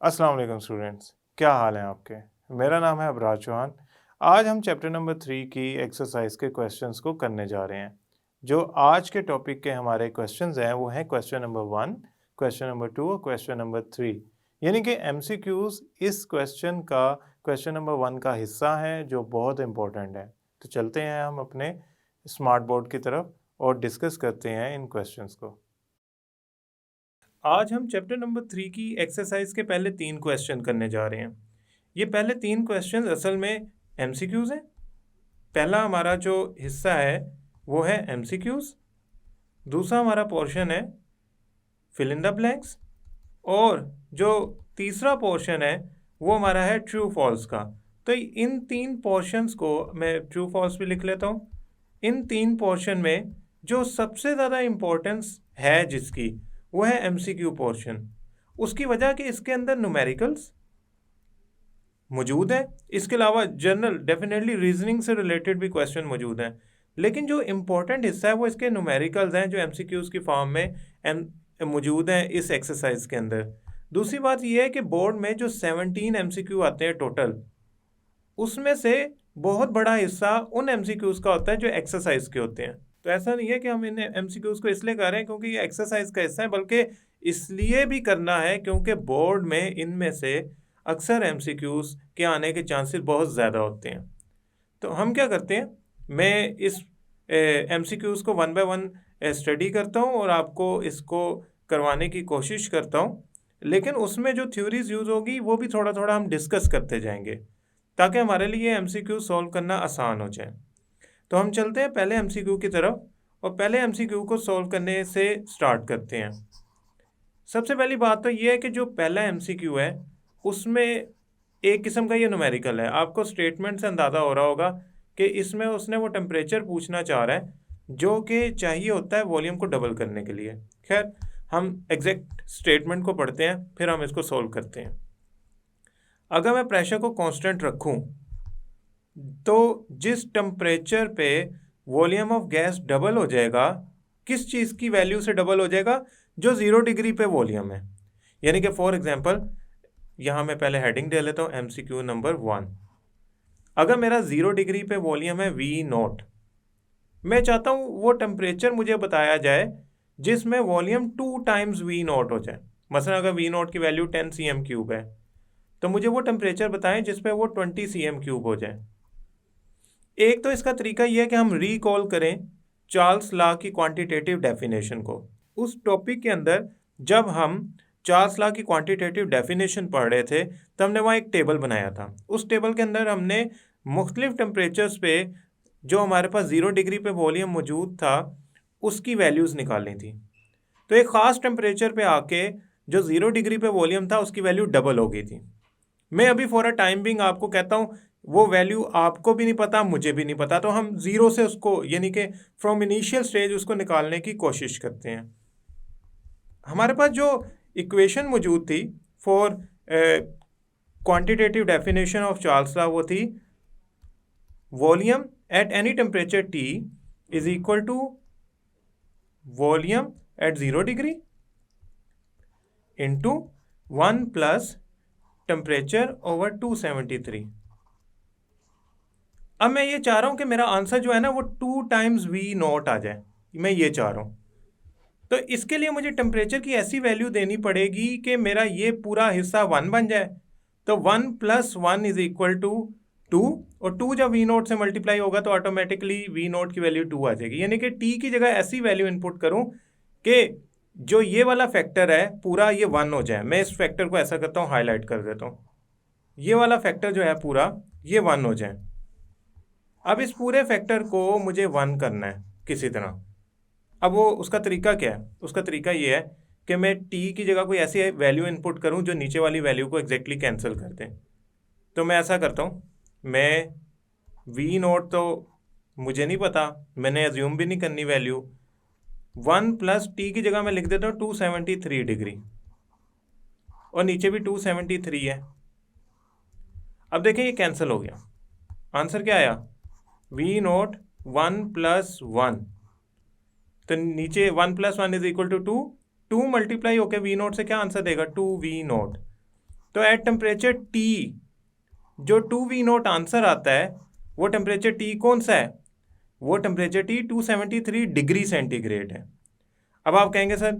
अस्सलाम वालेकुम स्टूडेंट्स, क्या हाल है आपके। मेरा नाम है अबराज चौहान। आज हम चैप्टर नंबर 3 की एक्सरसाइज के क्वेश्चंस को करने जा रहे हैं। जो आज के टॉपिक के हमारे क्वेश्चंस हैं वो हैं क्वेश्चन नंबर 1, क्वेश्चन नंबर 2 और क्वेश्चन नंबर 3। यानी कि एमसीक्यूज इस क्वेश्चन नंबर 1 का हिस्सा है जो बहुत इंपॉर्टेंट है। तो चलते हैं हम अपने स्मार्ट बोर्ड की तरफ और डिस्कस करते हैं इन क्वेश्चंस को। आज हम चैप्टर नंबर 3 की एक्सरसाइज के पहले 3 क्वेश्चन करने जा रहे हैं। ये पहले 3 क्वेश्चन असल में एमसीक्यूज हैं। पहला हमारा जो हिस्सा है वो है एमसीक्यूज, दूसरा हमारा पोर्शन है फिल इन द ब्लैंक्स और जो तीसरा पोर्शन है वो हमारा है ट्रू फॉल्स का। तो इन 3 पोर्शंस को मैं ट्रू फॉल्स भी लिख लेता हूँ। इन 3 पोर्शन में जो सबसे ज़्यादा इम्पोर्टेंस है जिसकी वो है एमसीक्यू पोर्शन। उसकी वजह कि इसके अंदर न्यूमेरिकल्स मौजूद है, इसके अलावा जनरल डेफिनेटली रीजनिंग से रिलेटेड भी क्वेश्चन मौजूद हैं, लेकिन जो इम्पोर्टेंट हिस्सा है वो इसके न्यूमेरिकल्स हैं जो एमसीक्यूज की फॉर्म में मौजूद हैं इस एक्सरसाइज के अंदर। दूसरी बात यह है कि बोर्ड में जो 17 एमसीक्यू आते हैं टोटल, उसमें से बहुत बड़ा हिस्सा उन एमसीक्यूज का होता है जो एक्सरसाइज के होते हैं। तो ऐसा नहीं है कि हम इन एमसीक्यूज को इसलिए कर रहे हैं क्योंकि ये एक्सरसाइज का हिस्सा है, बल्कि इसलिए भी करना है क्योंकि बोर्ड में इनमें से अक्सर एमसीक्यूज के आने के चांसेस बहुत ज़्यादा होते हैं। तो हम क्या करते हैं, मैं इस एमसीक्यूज को 1 बाय 1 स्टडी करता हूँ और आपको इसको करवाने की कोशिश करता हूँ, लेकिन उसमें जो थ्योरीज यूज़ होगी वो भी थोड़ा थोड़ा हम डिस्कस करते जाएंगे ताकि हमारे लिए एमसीक्यू सॉल्व करना आसान हो जाए। तो हम चलते हैं पहले एमसीक्यू की तरफ और पहले एमसीक्यू को सॉल्व करने से स्टार्ट करते हैं। सबसे पहली बात तो ये है कि जो पहला एमसीक्यू है उसमें एक किस्म का ये न्यूमेरिकल है। आपको स्टेटमेंट से अंदाज़ा हो रहा होगा कि इसमें उसने वो टेम्परेचर पूछना चाह रहा है जो कि चाहिए होता है वॉल्यूम को डबल करने के लिए। खैर, हम एग्जैक्ट स्टेटमेंट को पढ़ते हैं फिर हम इसको सॉल्व करते हैं। अगर मैं प्रेशर को कांस्टेंट रखूं तो जिस टेम्परेचर पे वॉल्यूम ऑफ गैस डबल हो जाएगा, किस चीज़ की वैल्यू से डबल हो जाएगा? जो 0 डिग्री पे वॉल्यूम है। यानी कि फॉर एग्जांपल यहाँ मैं पहले हेडिंग दे लेता हूँ एमसीक्यू नंबर 1। अगर मेरा 0 डिग्री पे वॉल्यूम है V0, मैं चाहता हूँ वो टेम्परेचर मुझे बताया जाए जिसमें वॉल्यूम 2 टाइम्स V0 हो जाए। मसलन अगर V0 की वैल्यू 10 cm³ है तो मुझे वो टेम्परेचर बताएं जिसमें वो 20 cm³ हो जाए। एक तो इसका तरीका यह है कि हम रिकॉल करें चार्ल्स लॉ की क्वांटिटेटिव डेफिनेशन को। उस टॉपिक के अंदर जब हम चार्ल्स लॉ की क्वांटिटेटिव डेफिनेशन पढ़ रहे थे तो हमने वहाँ एक टेबल बनाया था। उस टेबल के अंदर हमने मुख्तलिफ टेम्परेचर्स पे जो हमारे पास 0 डिग्री पे वॉल्यूम मौजूद था उसकी वैल्यूज़ निकालनी थी। तो एक ख़ास टेम्परेचर पे आके जो 0 डिग्री पे वॉल्यूम था उसकी वैल्यू डबल हो गई थी। मैं अभी फॉर अ टाइम बिंग आपको कहता हूँ वो वैल्यू आपको भी नहीं पता, मुझे भी नहीं पता, तो हम ज़ीरो से उसको यानी कि फ्रॉम इनिशियल स्टेज उसको निकालने की कोशिश करते हैं। हमारे पास जो इक्वेशन मौजूद थी for quantitative definition of Charles law वो थी volume at any temperature T is equal to volume at 0 degree into 1 plus temperature over 273। अब मैं ये चाह रहा हूँ कि मेरा आंसर जो है ना वो 2 टाइम्स V0 आ जाए, मैं ये चाह रहा हूँ। तो इसके लिए मुझे टेम्परेचर की ऐसी वैल्यू देनी पड़ेगी कि मेरा ये पूरा हिस्सा 1 बन जाए। तो 1 प्लस 1 इज इक्वल टू 2 और 2 जब V0 से मल्टीप्लाई होगा तो ऑटोमेटिकली V0 की वैल्यू 2 आ जाएगी। यानी कि T की जगह ऐसी वैल्यू इनपुट करूँ कि जो ये वाला फैक्टर है पूरा ये 1 हो जाए। मैं इस फैक्टर को ऐसा करता हूँ, हाईलाइट कर देता हूँ, ये वाला फैक्टर जो है पूरा ये 1 हो जाए। अब इस पूरे फैक्टर को मुझे 1 करना है किसी तरह। अब वो उसका तरीका क्या है? उसका तरीका ये है कि मैं T की जगह कोई ऐसी वैल्यू इनपुट करूं जो नीचे वाली वैल्यू को एग्जैक्टली कैंसिल कर दे। तो मैं ऐसा करता हूं, मैं V0 तो मुझे नहीं पता, मैंने एज्यूम भी नहीं करनी वैल्यू। 1 प्लस T की जगह मैं लिख देता हूँ 273 डिग्री और नीचे भी 273 है। अब देखें ये कैंसिल हो गया। आंसर क्या आया? V0 1 प्लस 1, तो नीचे 1 plus 1 is equal to 2, 2 multiply होकर V0 से क्या आंसर देगा? 2V0। तो एट टेम्परेचर T जो 2V0 आंसर आता है वो टेम्परेचर T कौन सा है? वो टेम्परेचर T 273 डिग्री सेंटीग्रेड है। अब आप कहेंगे सर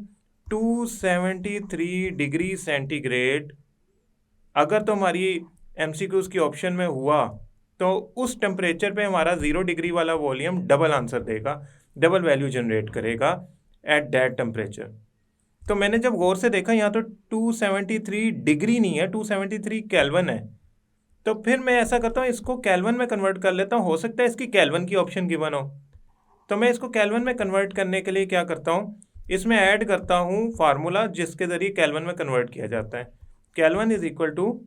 273 डिग्री सेंटीग्रेड अगर तो हमारी एमसीक्यूज की ऑप्शन में हुआ तो उस टेम्परेचर पे हमारा 0 डिग्री वाला वॉल्यूम डबल आंसर देगा, डबल वैल्यू जनरेट करेगा एट दैट टेम्परेचर। तो मैंने जब गौर से देखा यहाँ तो 273 डिग्री नहीं है, 273 केल्विन है। तो फिर मैं ऐसा करता हूँ, इसको केल्विन में कन्वर्ट कर लेता हूँ, हो सकता है इसकी केल्विन की ऑप्शन गिवन हो। तो मैं इसको केल्विन में कन्वर्ट करने के लिए क्या करता हूँ, इसमें ऐड करता हूँ फार्मूला जिसके ज़रिए केल्विन में कन्वर्ट किया जाता है। Kelvin is equal two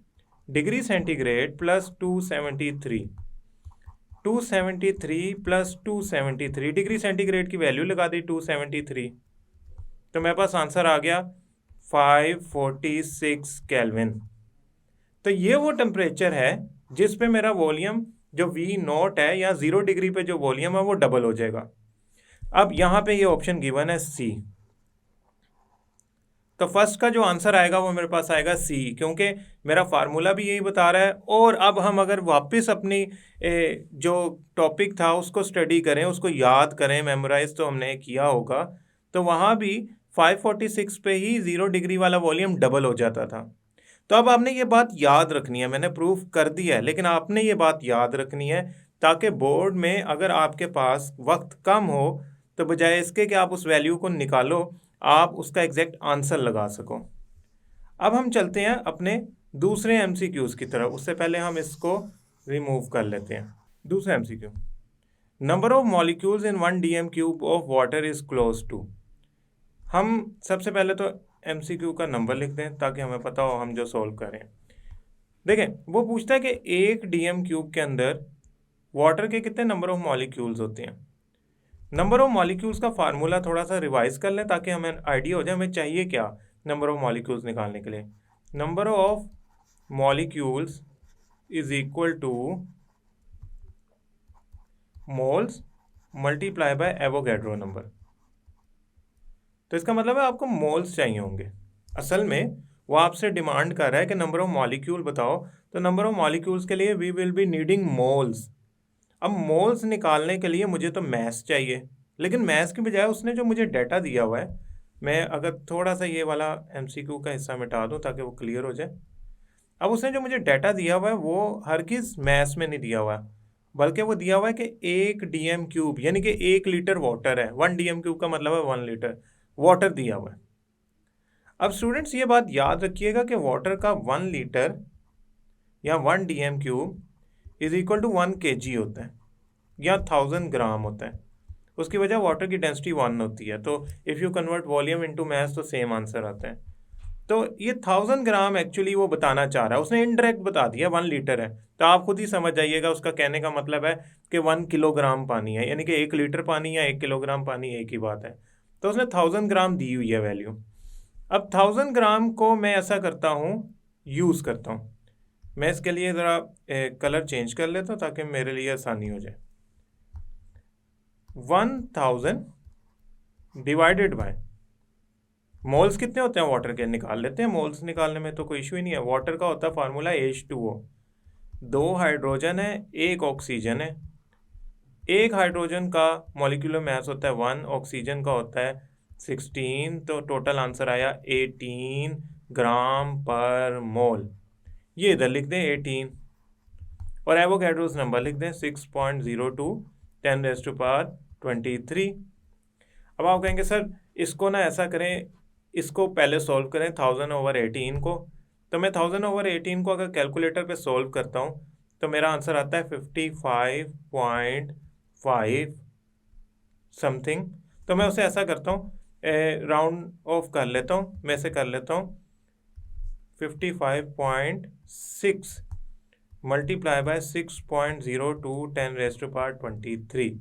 degree centigrade plus 273 plus 273 degree centigrade की वैल्यू लगा दी 273, तो मेरे पास आंसर आ गया 546 केल्विन। तो ये वो टेम्परेचर है जिस पे मेरा वॉल्यूम जो V0 है या 0 डिग्री पे जो वॉल्यूम है वो डबल हो जाएगा। अब यहाँ पे ये ऑप्शन गिवन है C, तो फर्स्ट का जो आंसर आएगा वो मेरे पास आएगा C, क्योंकि मेरा फार्मूला भी यही बता रहा है। और अब हम अगर वापस अपनी जो टॉपिक था उसको स्टडी करें, उसको याद करें, मेमोराइज तो हमने किया होगा, तो वहाँ भी 546 पे ही 0 डिग्री वाला वॉल्यूम डबल हो जाता था। तो अब आपने ये बात याद रखनी है, मैंने प्रूफ कर दिया है लेकिन आपने ये बात याद रखनी है ताकि बोर्ड में अगर आपके पास वक्त कम हो तो बजाय इसके कि आप उस वैल्यू को निकालो, आप उसका एग्जैक्ट आंसर लगा सको। अब हम चलते हैं अपने दूसरे एमसीक्यूज की तरफ। उससे पहले हम इसको रिमूव कर लेते हैं। दूसरा MCQ, number of molecules in 1 dm cube of water is close to. हम सबसे पहले तो एमसीक्यू का नंबर लिख दें ताकि हमें पता हो हम जो सॉल्व कर रहे हैं। देखें, वो पूछता है कि 1 dm क्यूब के अंदर वाटर के कितने नंबर ऑफ मॉलिक्यूल्स होते हैं। नंबर ऑफ मॉलिक्यूल्स का फार्मूला थोड़ा सा रिवाइज कर लें ताकि हमें आइडिया हो जाए हमें चाहिए क्या नंबर ऑफ मॉलिक्यूल्स निकालने के लिए। Number of molecules is equal two moles multiply by Avogadro number. तो इसका मतलब है आपको मोल्स चाहिए होंगे। असल में वो आपसे डिमांड कर रहा है कि नंबर ऑफ मॉलिक्यूल बताओ, तो नंबर ऑफ मॉलिक्यूल्स के लिए we will be needing moles. अब मोल्स निकालने के लिए मुझे तो मैथ्स चाहिए, लेकिन मैथ्स की बजाय उसने जो मुझे डाटा दिया हुआ है, मैं अगर थोड़ा सा ये वाला एमसीक्यू का हिस्सा मिटा दूं ताकि वो क्लियर हो जाए। अब उसने जो मुझे डाटा दिया हुआ है वो हरगिज़ मैथ्स में नहीं दिया हुआ है, बल्कि वो दिया हुआ है कि 1 dm क्यूब यानी कि 1 लीटर वाटर है। 1 dm क्यूब का मतलब है 1 लीटर वाटर दिया हुआ है। अब स्टूडेंट्स ये बात याद रखिएगा कि वाटर का 1 लीटर या 1 dm cube is equal to 1 kg होता है या 1000 ग्राम होता है। उसकी वजह वाटर की डेंसिटी 1 होती है, तो if you convert volume into mass तो सेम आंसर आता है। तो ये 1000 ग्राम एक्चुअली वो बताना चाह रहा है, उसने इनडायरेक्ट बता दिया 1 लीटर है, तो आप खुद ही समझ जाइएगा उसका कहने का मतलब है कि 1 किलोग्राम पानी है, यानी कि 1 लीटर पानी या 1 किलोग्राम पानी एक ही बात है। तो उसने 1000 ग्राम दी हुई है वैल्यू। अब 1000 ग्राम को मैं ऐसा करता हूँ, यूज़ करता हूँ। मैं इसके लिए ज़रा कलर चेंज कर लेता हूँ ताकि मेरे लिए आसानी हो जाए। 1000 डिवाइडेड बाय मोल्स कितने होते हैं वाटर के, निकाल लेते हैं। मोल्स निकालने में तो कोई इशू ही नहीं है। वाटर का होता है फार्मूला H2O, 2 हाइड्रोजन है 1 ऑक्सीजन है। 1 हाइड्रोजन का मॉलिक्यूलर मास होता है 1, ऑक्सीजन का होता है 16, तो टोटल आंसर आया 18 ग्राम पर मोल। ये इधर लिख दें 18 और एवोगैड्रोस नंबर लिख दें 6.02 10⁻23। अब आप कहेंगे सर इसको ना ऐसा करें, इसको पहले सॉल्व करें 1000/18 को। तो मैं 1000/18 को अगर कैलकुलेटर पे सॉल्व करता हूँ तो मेरा आंसर आता है 55.5 समथिंग। तो मैं उसे ऐसा करता हूँ, राउंड ऑफ कर लेता हूँ, मैं इसे कर लेता हूँ 55.6 मल्टीप्लाई बाय 6.02 10⁻23।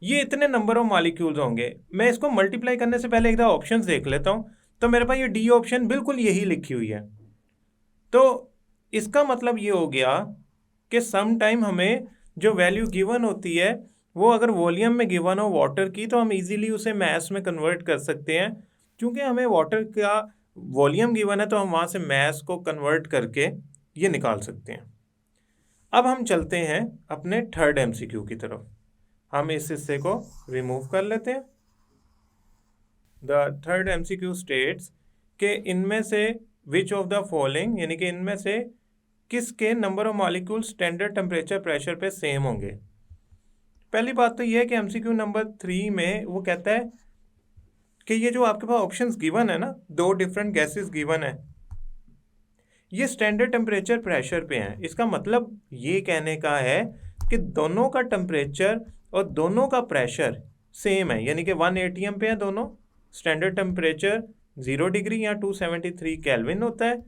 ये इतने नंबर ऑफ मॉलिक्यूल्स होंगे। मैं इसको मल्टीप्लाई करने से पहले एक दफ़ा ऑप्शंस देख लेता हूँ, तो मेरे पास ये डी ऑप्शन बिल्कुल यही लिखी हुई है। तो इसका मतलब ये हो गया कि सम टाइम हमें जो वैल्यू गिवन होती है वो अगर वॉल्यूम में गिवन हो वाटर की, तो हम इजीली उसे मास में कन्वर्ट कर सकते हैं, क्योंकि हमें वाटर का वॉल्यूम गिवन है तो हम वहाँ से मास को कन्वर्ट करके ये निकाल सकते हैं। अब हम चलते हैं अपने थर्ड एमसीक्यू की तरफ। हम इस हिस्से को रिमूव कर लेते हैं। द थर्ड एमसीक्यू स्टेट्स कि इनमें से विच ऑफ द फॉलोइंग, यानी कि इनमें से किसके number of molecule standard temperature pressure पे सेम होंगे। पहली बात तो यह है कि एमसीक्यू नंबर 3 में वो कहता है कि ये जो आपके पास ऑप्शंस गिवन है ना, 2 डिफरेंट गैसेस गिवन है, ये स्टैंडर्ड टेम्परेचर प्रेशर पे हैं। इसका मतलब ये कहने का है कि दोनों का टेम्परेचर और दोनों का प्रेशर सेम है, यानी कि 1 atm पे है दोनों। स्टैंडर्ड टेम्परेचर 0 डिग्री या 273 केल्विन होता है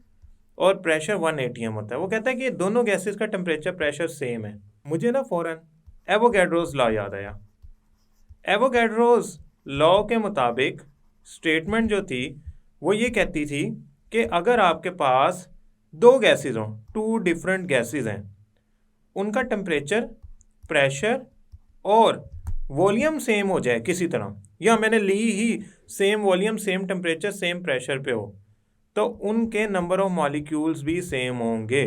और प्रेशर 1 atm होता है। वो कहता है कि दोनों गैसेस का टेम्परेचर प्रेशर सेम है। मुझे ना फौरन एवोगैड्रोस लॉ याद आया। एवोगैड्रोस लॉ के मुताबिक स्टेटमेंट जो थी वो ये कहती थी कि अगर आपके पास 2 गैसेस हों, 2 डिफरेंट गैसेस हैं, उनका टेम्परेचर, प्रेशर और वॉल्यूम सेम हो जाए किसी तरह, या मैंने ली ही same volume same temperature same pressure पे हो, तो उनके नंबर ऑफ मॉलिक्यूल्स भी सेम होंगे।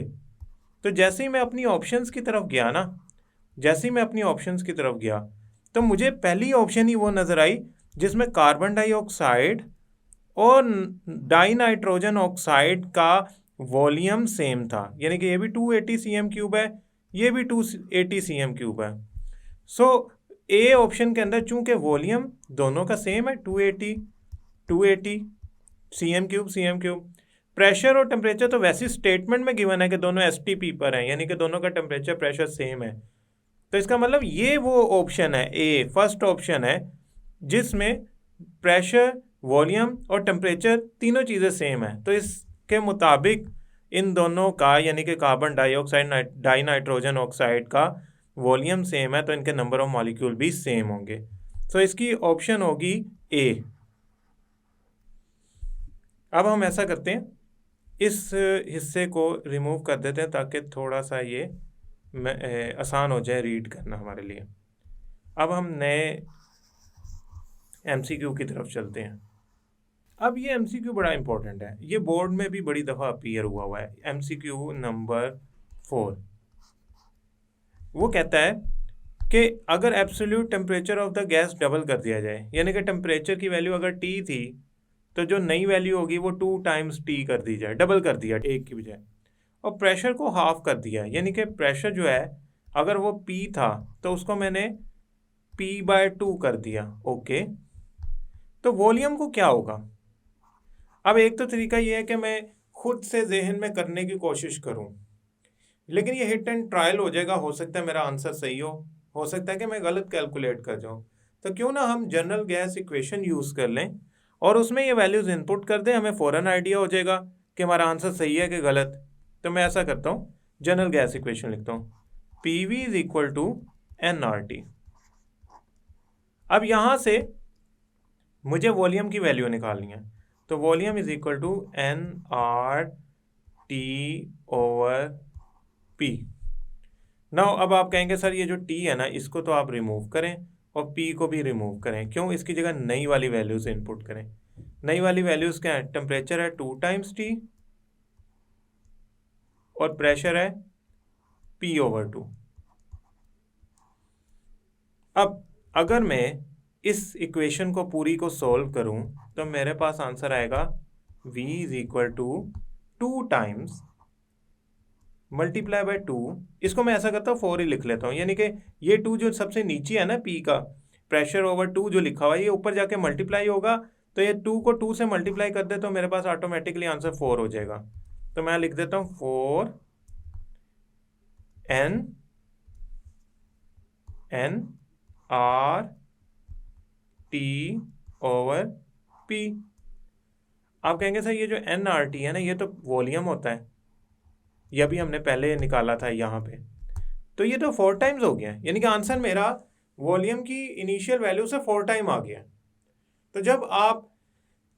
तो जैसे ही मैं अपनी ऑप्शंस की तरफ गया ना, तो मुझे पहली ऑप्शन ही वो नज़र आई जिसमें कार्बन डाइऑक्साइड और डाई नाइट्रोजन ऑक्साइड का वॉल्यूम सेम था, यानी कि ये भी 280 cm³ है, ये भी 280 cm³ है। सो ए ऑप्शन के अंदर चूंकि वॉल्यूम दोनों का सेम है, 280 cm³, प्रेशर और टेम्परेचर तो वैसे स्टेटमेंट में गिवन है कि दोनों STP पर हैं, यानी कि दोनों का टेम्परेचर प्रेशर सेम है। तो इसका मतलब ये वो ऑप्शन है, ए फर्स्ट ऑप्शन है जिसमें प्रेशर, वॉल्यूम और टेम्परेचर तीनों चीज़ें सेम है। तो इसके मुताबिक इन दोनों का, यानी कि carbon dioxide, die nitrogen oxide का वॉल्यूम सेम है, तो इनके नंबर ऑफ मॉलिक्यूल भी सेम होंगे। तो इसकी ऑप्शन होगी ए। अब हम ऐसा करते हैं, इस हिस्से को रिमूव कर देते हैं ताकि थोड़ा सा ये आसान हो जाए रीड करना हमारे लिए। अब हम नए एमसीक्यू की तरफ चलते हैं। अब ये एमसीक्यू बड़ा इंपॉर्टेंट है, ये बोर्ड में भी बड़ी दफ़ा अपीयर हुआ है। एमसीक्यू नंबर 4 वो कहता है कि अगर absolute temperature of the gas double कर दिया जाए, यानी कि टेम्परेचर की वैल्यू अगर T थी तो जो नई वैल्यू होगी वो 2 टाइम्स T कर दी जाए, डबल कर दिया एक की बजाय, और प्रेशर को हाफ कर दिया, यानी कि प्रेशर जो है अगर वो P था तो उसको मैंने P/2 कर दिया। ओके, तो वॉल्यूम को क्या होगा? अब एक तो तरीका ये है कि मैं खुद से जहन में करने की कोशिश करूं, लेकिन ये हिट एंड ट्रायल हो जाएगा। हो सकता है मेरा आंसर सही हो सकता है कि मैं गलत कैलकुलेट कर जाऊं। तो क्यों ना हम जनरल गैस इक्वेशन यूज़ कर लें और उसमें ये वैल्यूज़ इनपुट कर दें, हमें फ़ौरन आइडिया हो जाएगा कि हमारा आंसर सही है कि गलत। तो मैं ऐसा करता हूँ, जनरल गैस इक्वेशन लिखता हूँ, PV = nRT। अब यहाँ से मुझे वॉल्यूम की वैल्यू निकालनी है, तो वॉल्यूम = nRT/P। नाउ अब आप कहेंगे सर ये जो T है ना, इसको तो आप रिमूव करें और P को भी रिमूव करें। क्यों? इसकी जगह नई वाली वैल्यूज़ इनपुट करें। नई वाली वैल्यूज़ क्या है? टेम्परेचर है 2 टाइम्स T और प्रेशर है P/2। अब अगर मैं इस इक्वेशन को पूरी को सॉल्व करूं तो मेरे पास आंसर आएगा V = 2 टाइम्स × 2। इसको मैं ऐसा करता हूँ 4 ही लिख लेता हूँ, यानी कि ये 2 जो सबसे नीचे है ना P का, प्रेशर ओवर 2 जो लिखा हुआ है, ये ऊपर जाके मल्टीप्लाई होगा, तो ये 2 को 2 से मल्टीप्लाई कर दे तो मेरे पास ऑटोमेटिकली आंसर 4 हो जाएगा। तो मैं लिख देता हूँ 4nRT/P। आप कहेंगे सर ये जो nRT है ना, ये तो वॉल्यूम होता है, यह भी हमने पहले निकाला था यहाँ पे, तो ये तो 4 टाइम्स हो गया, यानी कि आंसर मेरा वॉल्यूम की इनिशियल वैल्यू से 4 टाइम आ गया। तो जब आप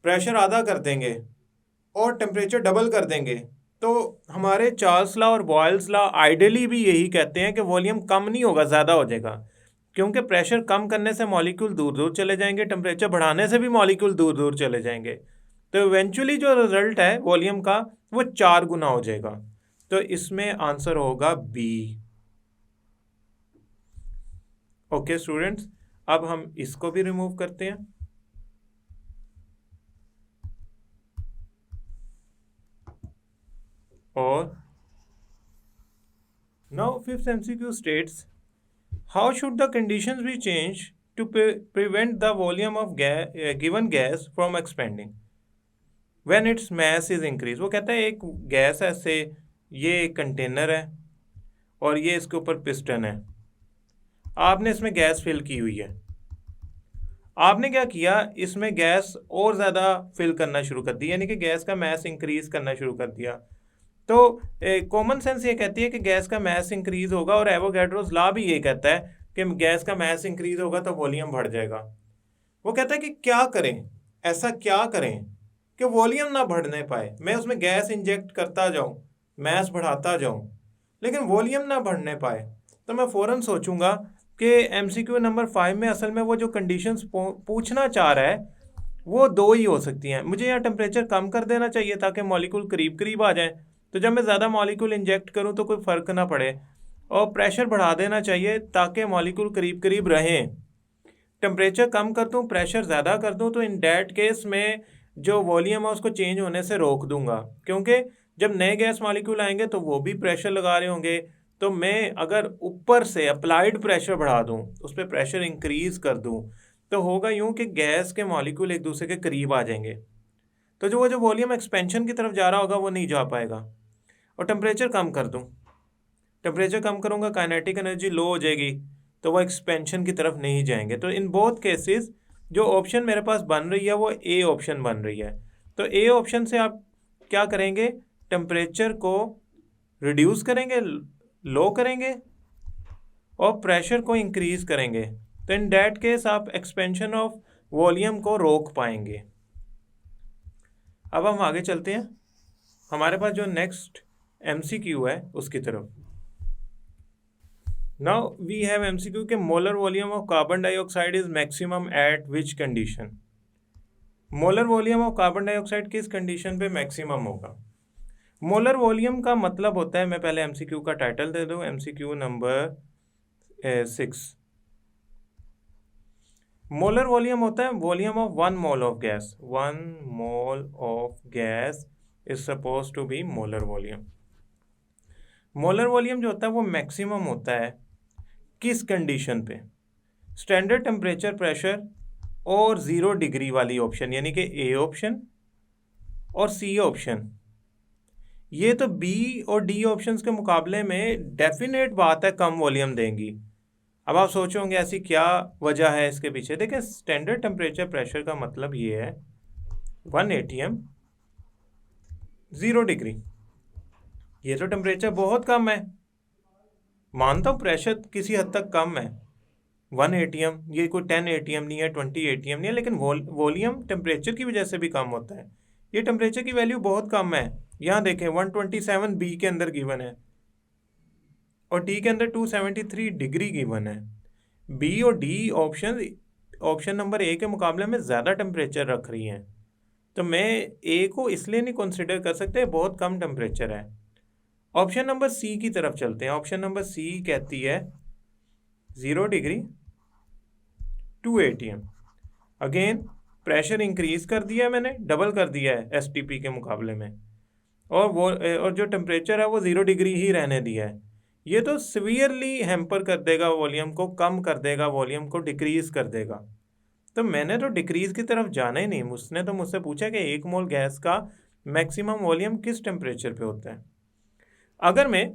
प्रेशर आधा कर देंगे और टेम्परेचर डबल कर देंगे, तो हमारे चार्ल्स लॉ और बॉयल्स लॉ आइडियली भी यही कहते हैं कि वॉल्यूम कम नहीं होगा, ज़्यादा हो जाएगा, क्योंकि प्रेशर कम करने से मॉलिक्यूल दूर दूर चले जाएंगे, टेम्परेचर बढ़ाने से भी मॉलिक्यूल दूर दूर चले जाएंगे। तो इवेंचुअली जो रिजल्ट है वॉल्यूम का वो 4 गुना हो जाएगा। तो इसमें आंसर होगा बी। ओके स्टूडेंट्स, अब हम इसको भी रिमूव करते हैं। और now fifth MCQ states, how should the conditions be change to prevent the volume of given gas from expanding when its mass is increase. वो कहता है एक गैस ऐसे, ये एक कंटेनर है और ये इसके ऊपर पिस्टन है, आपने इसमें गैस फिल की हुई है। आपने क्या किया, इसमें गैस और ज़्यादा फिल करना शुरू कर दी, यानी कि गैस का मास इंक्रीज करना शुरू कर दिया। तो कॉमन सेंस ये कहती है कि गैस का मास इंक्रीज होगा, और एवोगैड्रोस लॉ भी ये कहता है कि गैस का मास इंक्रीज होगा तो वॉल्यूम बढ़ जाएगा। वो कहता है कि क्या करें, ऐसा क्या करें कि वॉल्यूम ना बढ़ने पाए। मैं उसमें गैस इंजेक्ट करता जाऊं, मास बढ़ाता जाऊं, लेकिन वॉल्यूम ना बढ़ने पाए। तो मैं फ़ौरन सोचूंगा कि एमसीक्यू नंबर 5 में असल में वो जो कंडीशंस पूछना चाह रहा है वो दो ही हो सकती हैं। मुझे यहाँ टेम्परेचर कम कर देना चाहिए ताकि मॉलिक्यूल करीब करीब आ जाए, तो जब मैं ज़्यादा मॉलिक्यूल इंजेक्ट करूँ तो कोई फ़र्क ना पड़े, और प्रेशर बढ़ा देना चाहिए ताकि मॉलिक्यूल करीब करीब रहें। टेम्परेचर कम कर दूँ, प्रेशर ज़्यादा कर दूँ, तो इन डैट केस में जो वॉल्यूम है उसको चेंज होने से रोक दूंगा, क्योंकि जब नए गैस मॉलिक्यूल आएंगे तो वो भी प्रेशर लगा रहे होंगे। तो मैं अगर ऊपर से अप्लाइड प्रेशर बढ़ा दूं, उस पर प्रेशर इंक्रीज कर दूं, तो होगा यूं कि गैस के मॉलिक्यूल एक दूसरे के करीब आ जाएंगे, तो जो वॉल्यूम एक्सपेंशन की तरफ जा रहा होगा वो नहीं जा पाएगा। और टेम्परेचर कम कर दूं, टेम्परेचर कम करूंगा, काइनेटिक एनर्जी लो हो जाएगी, तो वो एक्सपेंशन की तरफ नहीं जाएंगे। तो इन बोथ केसेस जो ऑप्शन मेरे पास बन रही है वो ए ऑप्शन बन रही है। तो ए ऑप्शन से आप क्या करेंगे, टेम्परेचर को रिड्यूस करेंगे, लो करेंगे, और प्रेशर को इंक्रीज करेंगे। तो इन दैट केस आप एक्सपेंशन ऑफ वॉल्यूम को रोक पाएंगे। अब हम आगे चलते हैं, हमारे पास जो नेक्स्ट एमसीक्यू है उसकी तरफ। नाउ वी हैव एमसीक्यू के molar volume of carbon dioxide is maximum eight which condition. Molar volume of carbon dioxide किस कंडीशन पे मैक्सिमम होगा। मोलर वॉल्यूम का मतलब होता है, मैं पहले एमसीक्यू का टाइटल दे दूं, एमसीक्यू नंबर 6। मोलर वॉल्यूम होता है volume of 1 mole of gas. 1 mole of gas is suppose to be molar volume. Molar volume जो होता है वो मैक्सिमम होता है किस कंडीशन पे, स्टैंडर्ड टेम्परेचर, प्रेशर और 0 डिग्री वाली ऑप्शन, यानी कि ए ऑप्शन और सी ऑप्शन। ये तो बी और डी ऑप्शंस के मुकाबले में डेफिनेट बात है कम वॉल्यूम देंगी। अब आप सोचोगे ऐसी क्या वजह है इसके पीछे। देखिए, स्टैंडर्ड टेम्परेचर प्रेशर का मतलब ये है 1 atm 0 डिग्री, ये तो टेम्परेचर बहुत कम है। मानता हूँ प्रेशर किसी हद तक कम है, 1 atm, ये कोई 10 atm नहीं है, 20 atm नहीं है, लेकिन वॉल्यूम टेम्परेचर की वजह से भी कम होता है। ये टेम्परेचर की वैल्यू बहुत कम है। यहाँ देखें 127 बी के अंदर गिवन है और डी के अंदर 273 डिग्री गिवन है। बी और डी ऑप्शन नंबर ए के मुकाबले में ज़्यादा टेम्परेचर रख रही हैं, तो मैं ए को इसलिए नहीं कंसिडर कर सकते, बहुत कम टेम्परेचर है। ऑप्शन नंबर सी की तरफ चलते हैं। ऑप्शन नंबर सी कहती है 0 degree 2 atm। Again pressure increase कर दिया है मैंने, डबल कर दिया है एसटीपी के मुकाबले में, और जो टेम्परेचर है वो 0 डिग्री ही रहने दिया है। ये तो सीवियरली हैम्पर कर देगा वॉल्यूम को, कम कर देगा वॉल्यूम को, डिक्रीज कर देगा। तो मैंने तो डिक्रीज की तरफ जाना ही नहीं। उसने तो मुझसे पूछा कि 1 मोल गैस का मैक्सिमम वॉल्यूम किस टेम्परेचर पे होता है। अगर मैं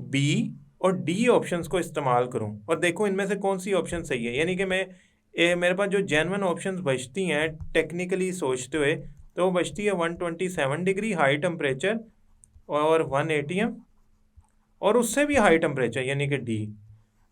बी और डी ऑप्शंस को इस्तेमाल करूं और देखूं इनमें से कौन सी ऑप्शन सही है, यानी कि मेरे पास जो जेन्युइन ऑप्शंस बचती हैं टेक्निकली सोचते हुए, तो वो बचती है 127 डिग्री हाई टेम्परेचर और 1 atm और उससे भी हाई टेम्परेचर यानी कि डी।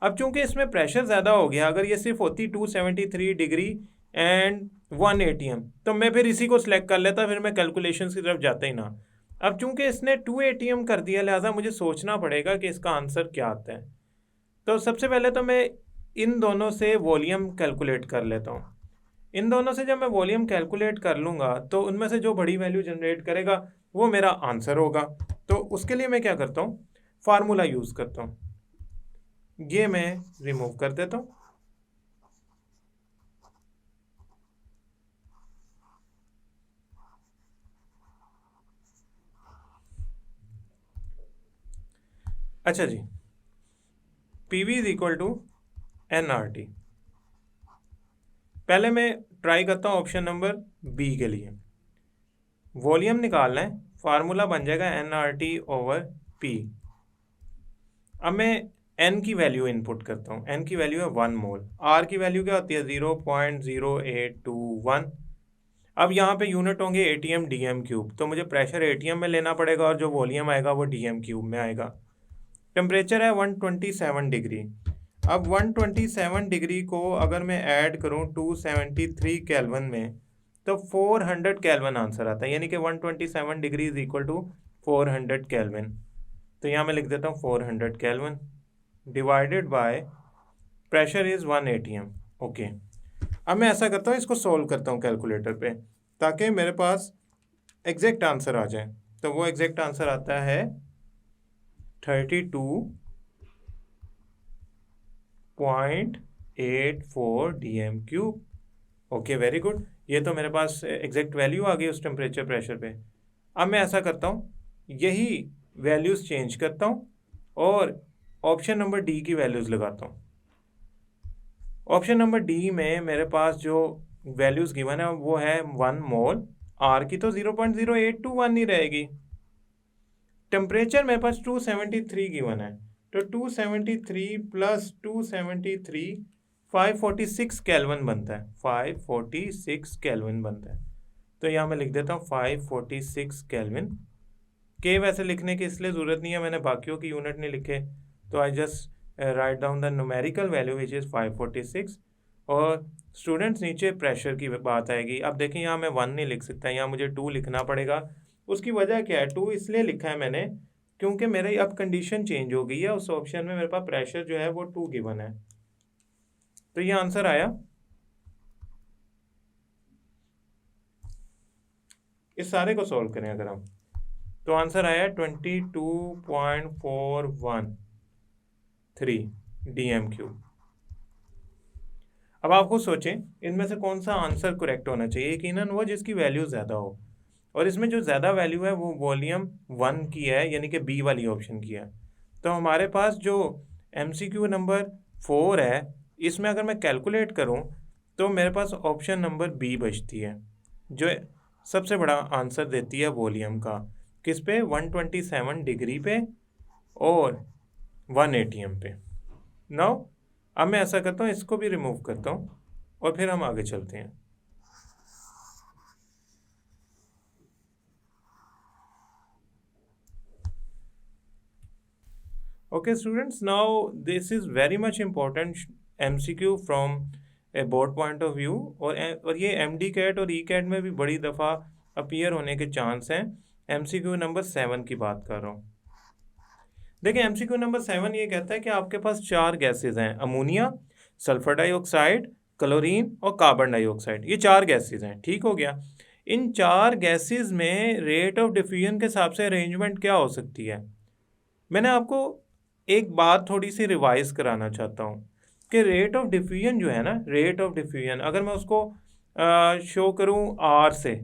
अब चूंकि इसमें प्रेशर ज़्यादा हो गया, अगर ये सिर्फ होती 273 डिग्री एंड 1 atm तो मैं फिर इसी को सिलेक्ट कर लेता, फिर मैं कैलकुलेशंस की तरफ जाता ही ना। अब चूंकि इसने 2 atm कर दिया, लिहाजा मुझे सोचना पड़ेगा कि इसका आंसर क्या आता है। तो सबसे पहले तो मैं इन दोनों से वॉल्यूम कैलकुलेट कर लेता हूँ। इन दोनों से जब मैं वॉल्यूम कैलकुलेट कर लूँगा तो उनमें से जो बड़ी वैल्यू जनरेट करेगा वो मेरा आंसर होगा। तो उसके लिए मैं क्या करता हूँ, फार्मूला यूज़ करता हूँ, ये मैं रिमूव कर देता हूँ। अच्छा जी, PV is equal to NRT। पहले मैं ट्राई करता हूँ ऑप्शन नंबर बी के लिए, वॉल्यूम निकालना है, फार्मूला बन जाएगा NRT/P। अब मैं N की वैल्यू इनपुट करता हूँ, N की वैल्यू है 1 मोल, R की वैल्यू क्या होती है 0.0821। अब यहाँ पे यूनिट होंगे ATM DM क्यूब, तो मुझे प्रेशर ATM में लेना पड़ेगा और जो वॉल्यूम आएगा वो DM क्यूब में आएगा। टेम्परेचर है 127 डिग्री। अब 127 डिग्री को अगर मैं ऐड करूँ 273 केल्विन में तो 400 केल्विन आंसर आता है, यानी कि 127 degree is equal to 400 kelvin. तो यहाँ मैं लिख देता हूँ 400 kelvin divided by pressure is 1 ATM। Okay, अब मैं ऐसा करता हूँ, इसको सॉल्व करता हूँ कैलकुलेटर पे ताकि मेरे पास एग्जैक्ट आंसर आ जाए। तो वो एग्जैक्ट आंसर आता है 32.84 DM cube. Okay, very good, ये तो मेरे पास एग्जैक्ट वैल्यू आ गई उस टेम्परेचर प्रेशर पे। अब मैं ऐसा करता हूँ, यही वैल्यूज़ चेंज करता हूँ और ऑप्शन नंबर डी की वैल्यूज़ लगाता हूँ। ऑप्शन नंबर डी में मेरे पास जो वैल्यूज़ गिवन है वो है 1 मोल, आर की तो 0.0821 ही रहेगी। टेम्परेचर मेरे पास 273 गिवन है, तो 273 प्लस 273 546 केल्विन बनता है, 546 केल्विन बनता है। तो यहाँ मैं लिख देता हूँ 546 केल्विन। के वैसे लिखने की इसलिए ज़रूरत नहीं है, मैंने बाकियों की यूनिट नहीं लिखे, तो I just write down the numerical value which is 546। और स्टूडेंट्स नीचे प्रेशर की बात आएगी। अब देखिए यहाँ मैं 1 नहीं लिख सकता, यहाँ मुझे 2 लिखना पड़ेगा। उसकी वजह क्या है, 2 इसलिए लिखा है मैंने क्योंकि मेरी अब कंडीशन चेंज हो गई है, उस ऑप्शन में मेरे पास प्रेशर जो है वो 2 गिवन है। तो ये आंसर आया। इस सारे को सॉल्व करें अगर हम, तो आंसर आया 22.413 DM क्यूब। अब आप खुद सोचें इनमें से कौन सा आंसर करेक्ट होना चाहिए। यकीनन वो जिसकी वैल्यू ज़्यादा हो, और इसमें जो ज़्यादा वैल्यू है वो वॉल्यूम 1 की है, यानी कि बी वाली ऑप्शन की है। तो हमारे पास जो MCQ नंबर 4 है, इसमें अगर मैं कैलकुलेट करूं तो मेरे पास ऑप्शन नंबर बी बचती है, जो सबसे बड़ा आंसर देती है वॉल्यूम का। किस पे, 127 डिग्री पे और 1 ATM पे। नाउ अब मैं ऐसा करता हूँ, इसको भी रिमूव करता हूँ और फिर हम आगे चलते हैं। Okay students, now this is very much important MCQ from a board point of view, और ये MD कैट और ECAT में भी बड़ी दफ़ा अपीयर होने के चांस हैं। MCQ नंबर 7 की बात कर रहा हूँ। देखिए MCQ नंबर 7 ये कहता है कि आपके पास 4 गैसेज हैं, अमोनिया, सल्फर डाइऑक्साइड, क्लोरीन और कार्बन डाइऑक्साइड। ये 4 गैसेज हैं, ठीक हो गया। इन 4 गैसेज में रेट ऑफ डिफ्यूजन के हिसाब से अरेंजमेंट क्या हो सकती है। मैंने आपको एक बात थोड़ी सी रिवाइज कराना चाहता हूँ कि रेट ऑफ डिफ्यूजन जो है ना, रेट ऑफ डिफ्यूजन अगर मैं उसको शो करूँ आर से,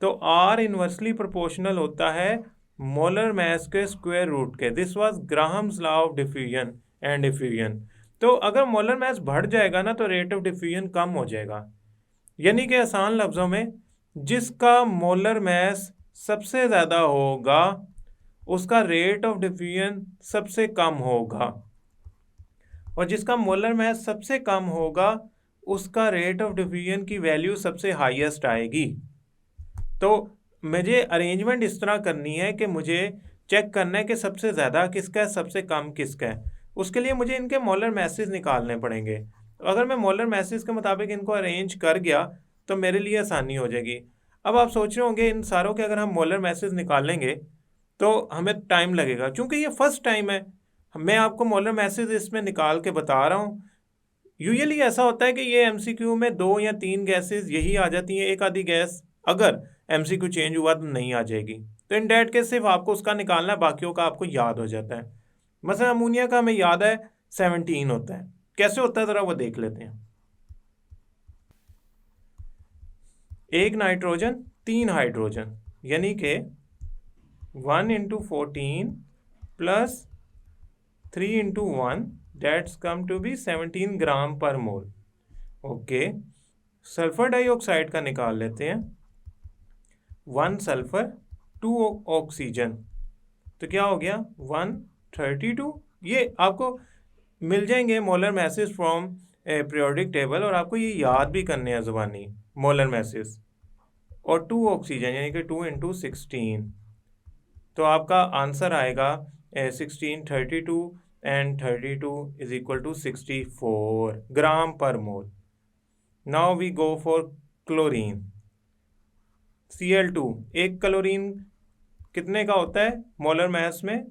तो आर इन्वर्सली प्रोपोर्शनल होता है मोलर मास के स्क्वायर रूट के। This was Graham's law of diffusion and diffusion. तो अगर मोलर मास बढ़ जाएगा ना तो रेट ऑफ डिफ्यूजन कम हो जाएगा, यानी कि आसान लफ्ज़ों में जिसका मोलर मास सबसे ज़्यादा होगा उसका रेट ऑफ डिफ्यूजन सबसे कम होगा, और जिसका मोलर मास सबसे कम होगा उसका रेट ऑफ डिफ्यूजन की वैल्यू सबसे हाईएस्ट आएगी। तो मुझे अरेंजमेंट इस तरह करनी है कि मुझे चेक करना है कि सबसे ज़्यादा किसका है, सबसे कम किसका है। उसके लिए मुझे इनके मोलर मासेस निकालने पड़ेंगे। तो अगर मैं मोलर मासेस के मुताबिक इनको अरेंज कर गया तो मेरे लिए आसानी हो जाएगी। अब आप सोच रहे होंगे इन सारों के अगर हम मोलर मासेस निकालेंगे तो हमें टाइम लगेगा, क्योंकि ये फर्स्ट टाइम है। मैं आपको मोलर मासेस इसमें निकाल के बता रहा हूँ, यूजुअली ऐसा होता है कि ये एमसीक्यू में 2 या 3 गैसेस यही आ जाती हैं, एक आधी गैस अगर एमसीक्यू चेंज हुआ तो नहीं आ जाएगी। तो इन डैट केस सिर्फ आपको उसका निकालना है, बाकियों का आपको याद हो जाता है। मसलन अमोनिया का हमें याद है 17 होता है, कैसे होता है ज़रा वो देख लेते हैं। एक नाइट्रोजन 3 हाइड्रोजन, यानी कि 1 into 14 plus 3 into 1 that's come to be 17 gram per mole. Okay, sulphur dioxide का निकाल लेते हैं। 1 सल्फर 2 ऑक्सीजन, तो क्या हो गया 132। ये आपको मिल जाएंगे molar message from periodic table, और आपको ये याद भी करने हैं ज़ुबानी मोलर मैसेज। और 2 ऑक्सीजन यानी कि 2 इंटू 16, तो आपका आंसर आएगा 16 32 and 32 is equal to 64 gram per mole. Now we go for chlorine. Cl2, एक क्लोरीन कितने का होता है मोलर मैस में,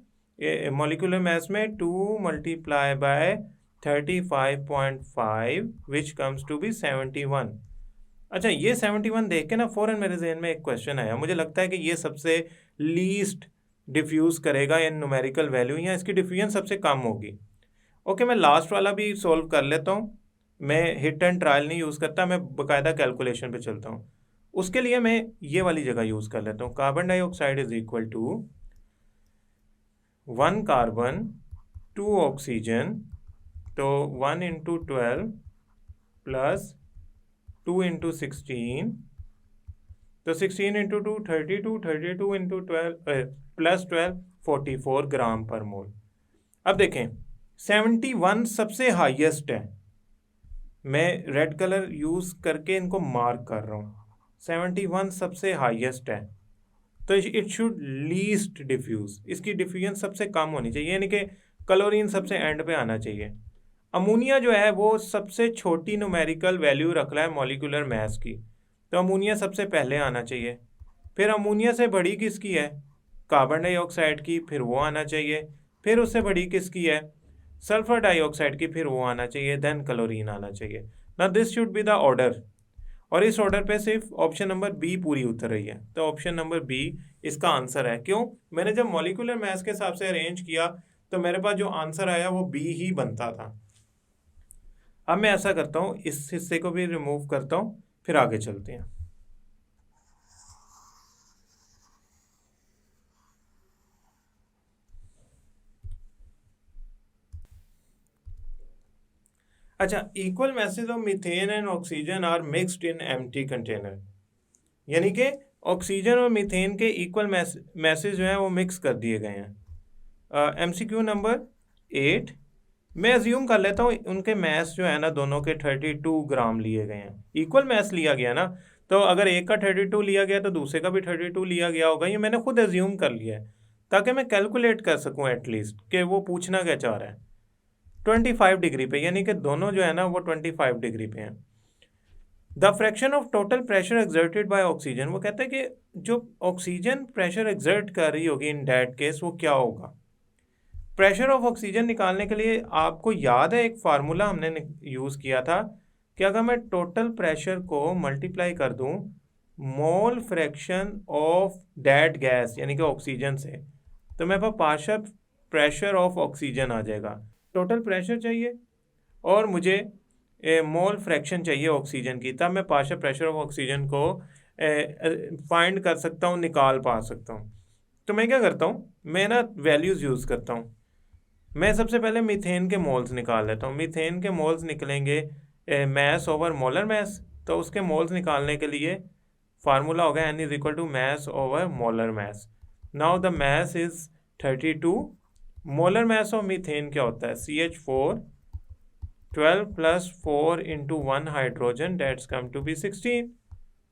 मॉलिक्यूलर मैस में 2 multiply by 35.5 which comes to be 71। अच्छा, ये 71 देख के ना फ़ौरन मेरे जहन में एक क्वेश्चन आया। मुझे लगता है कि ये सबसे लीस्ट डिफ्यूज़ करेगा इन न्यूमेरिकल वैल्यू, या इसकी डिफ्यूजन सबसे कम होगी। ओके, मैं लास्ट वाला भी सॉल्व कर लेता हूँ। मैं हिट एंड ट्रायल नहीं यूज़ करता, मैं बाकायदा कैलकुलेशन पे चलता हूँ। उसके लिए मैं ये वाली जगह यूज़ कर लेता हूँ। Carbon dioxide is equal to 1 carbon 2 oxygen, तो 1 इंटू 12 प्लस 2 इंटू 16, तो 16 इंटू 2 32, 32 इंटू 12 प्लस 12 44 ग्राम पर मोल। अब देखें 71 सबसे हाईएस्ट है, मैं रेड कलर यूज़ करके इनको मार्क कर रहा हूँ। 71 सबसे हाईएस्ट है, तो इट शुड लीस्ट डिफ्यूज़, इसकी डिफ्यूजन सबसे कम होनी चाहिए, यानी कि क्लोरीन सबसे एंड पे आना चाहिए। अमोनिया जो है वो सबसे छोटी न्यूमेरिकल वैल्यू रख रहा है मॉलिक्यूलर मास की, तो अमोनिया सबसे पहले आना चाहिए। फिर अमोनिया से बड़ी किसकी है, कार्बन डाइऑक्साइड की, फिर वो आना चाहिए। फिर उससे बड़ी किसकी है, सल्फर डाइऑक्साइड की, फिर वो आना चाहिए, देन क्लोरीन आना चाहिए। ना this should be the order, और इस ऑर्डर पे सिर्फ ऑप्शन नंबर बी पूरी उतर रही है, तो ऑप्शन नंबर बी इसका आंसर है। क्यों, मैंने जब मॉलिक्यूलर मास के हिसाब से अरेंज किया तो मेरे पास जो आंसर आया वो बी ही बनता था। अब मैं ऐसा करता हूँ, इस हिस्से को भी रिमूव करता हूँ, फिर आगे चलते हैं। अच्छा, equal masses of methane and oxygen are mixed in empty container, यानी कि ऑक्सीजन और मीथेन के इक्वल मैसेज जो है वो मिक्स कर दिए गए हैं। एमसीक्यू नंबर 8, मैं अज्यूम कर लेता हूँ उनके मैस जो है ना दोनों के 32 ग्राम लिए गए हैं, इक्वल मैस लिया गया ना, तो अगर एक का 32 लिया गया तो दूसरे का भी 32 लिया गया होगा। ये मैंने खुद अज्यूम कर लिया है ताकि मैं कैलकुलेट कर सकूँ एटलीस्ट कि वो पूछना क्या चाह रहा है। 25 डिग्री पे, यानी कि दोनों जो है ना वो 25 डिग्री पे हैं। The fraction of total pressure exerted by oxygen, वो कहता है कि जो ऑक्सीजन प्रेशर एक्सर्ट कर रही होगी इन दैट केस वो क्या होगा। प्रेशर ऑफ ऑक्सीजन निकालने के लिए आपको याद है एक फार्मूला हमने यूज़ किया था कि अगर मैं टोटल प्रेशर को मल्टीप्लाई कर दूं mole fraction of that gas यानी कि ऑक्सीजन से, तो मेरे पास पार्शियल प्रेशर ऑफ ऑक्सीजन आ जाएगा। टोटल प्रेशर चाहिए और मुझे मोल फ्रैक्शन चाहिए ऑक्सीजन की, तब मैं पार्शियल प्रेशर ऑफ ऑक्सीजन को फाइंड कर सकता हूँ, निकाल पा सकता हूँ। तो मैं क्या करता हूँ, मैं ना वैल्यूज़ यूज़ करता हूँ। मैं सबसे पहले मीथेन के मोल्स निकाल लेता हूँ। मीथेन के मोल्स निकलेंगे मैस ओवर मोलर मैस, तो उसके मोल्स निकालने के लिए फार्मूला होगा N is equal to mass over molar mass. Now the mass is 32। Molar mass of methane क्या होता है, CH4 12 plus 4 into 1 hydrogen that's come to be 16,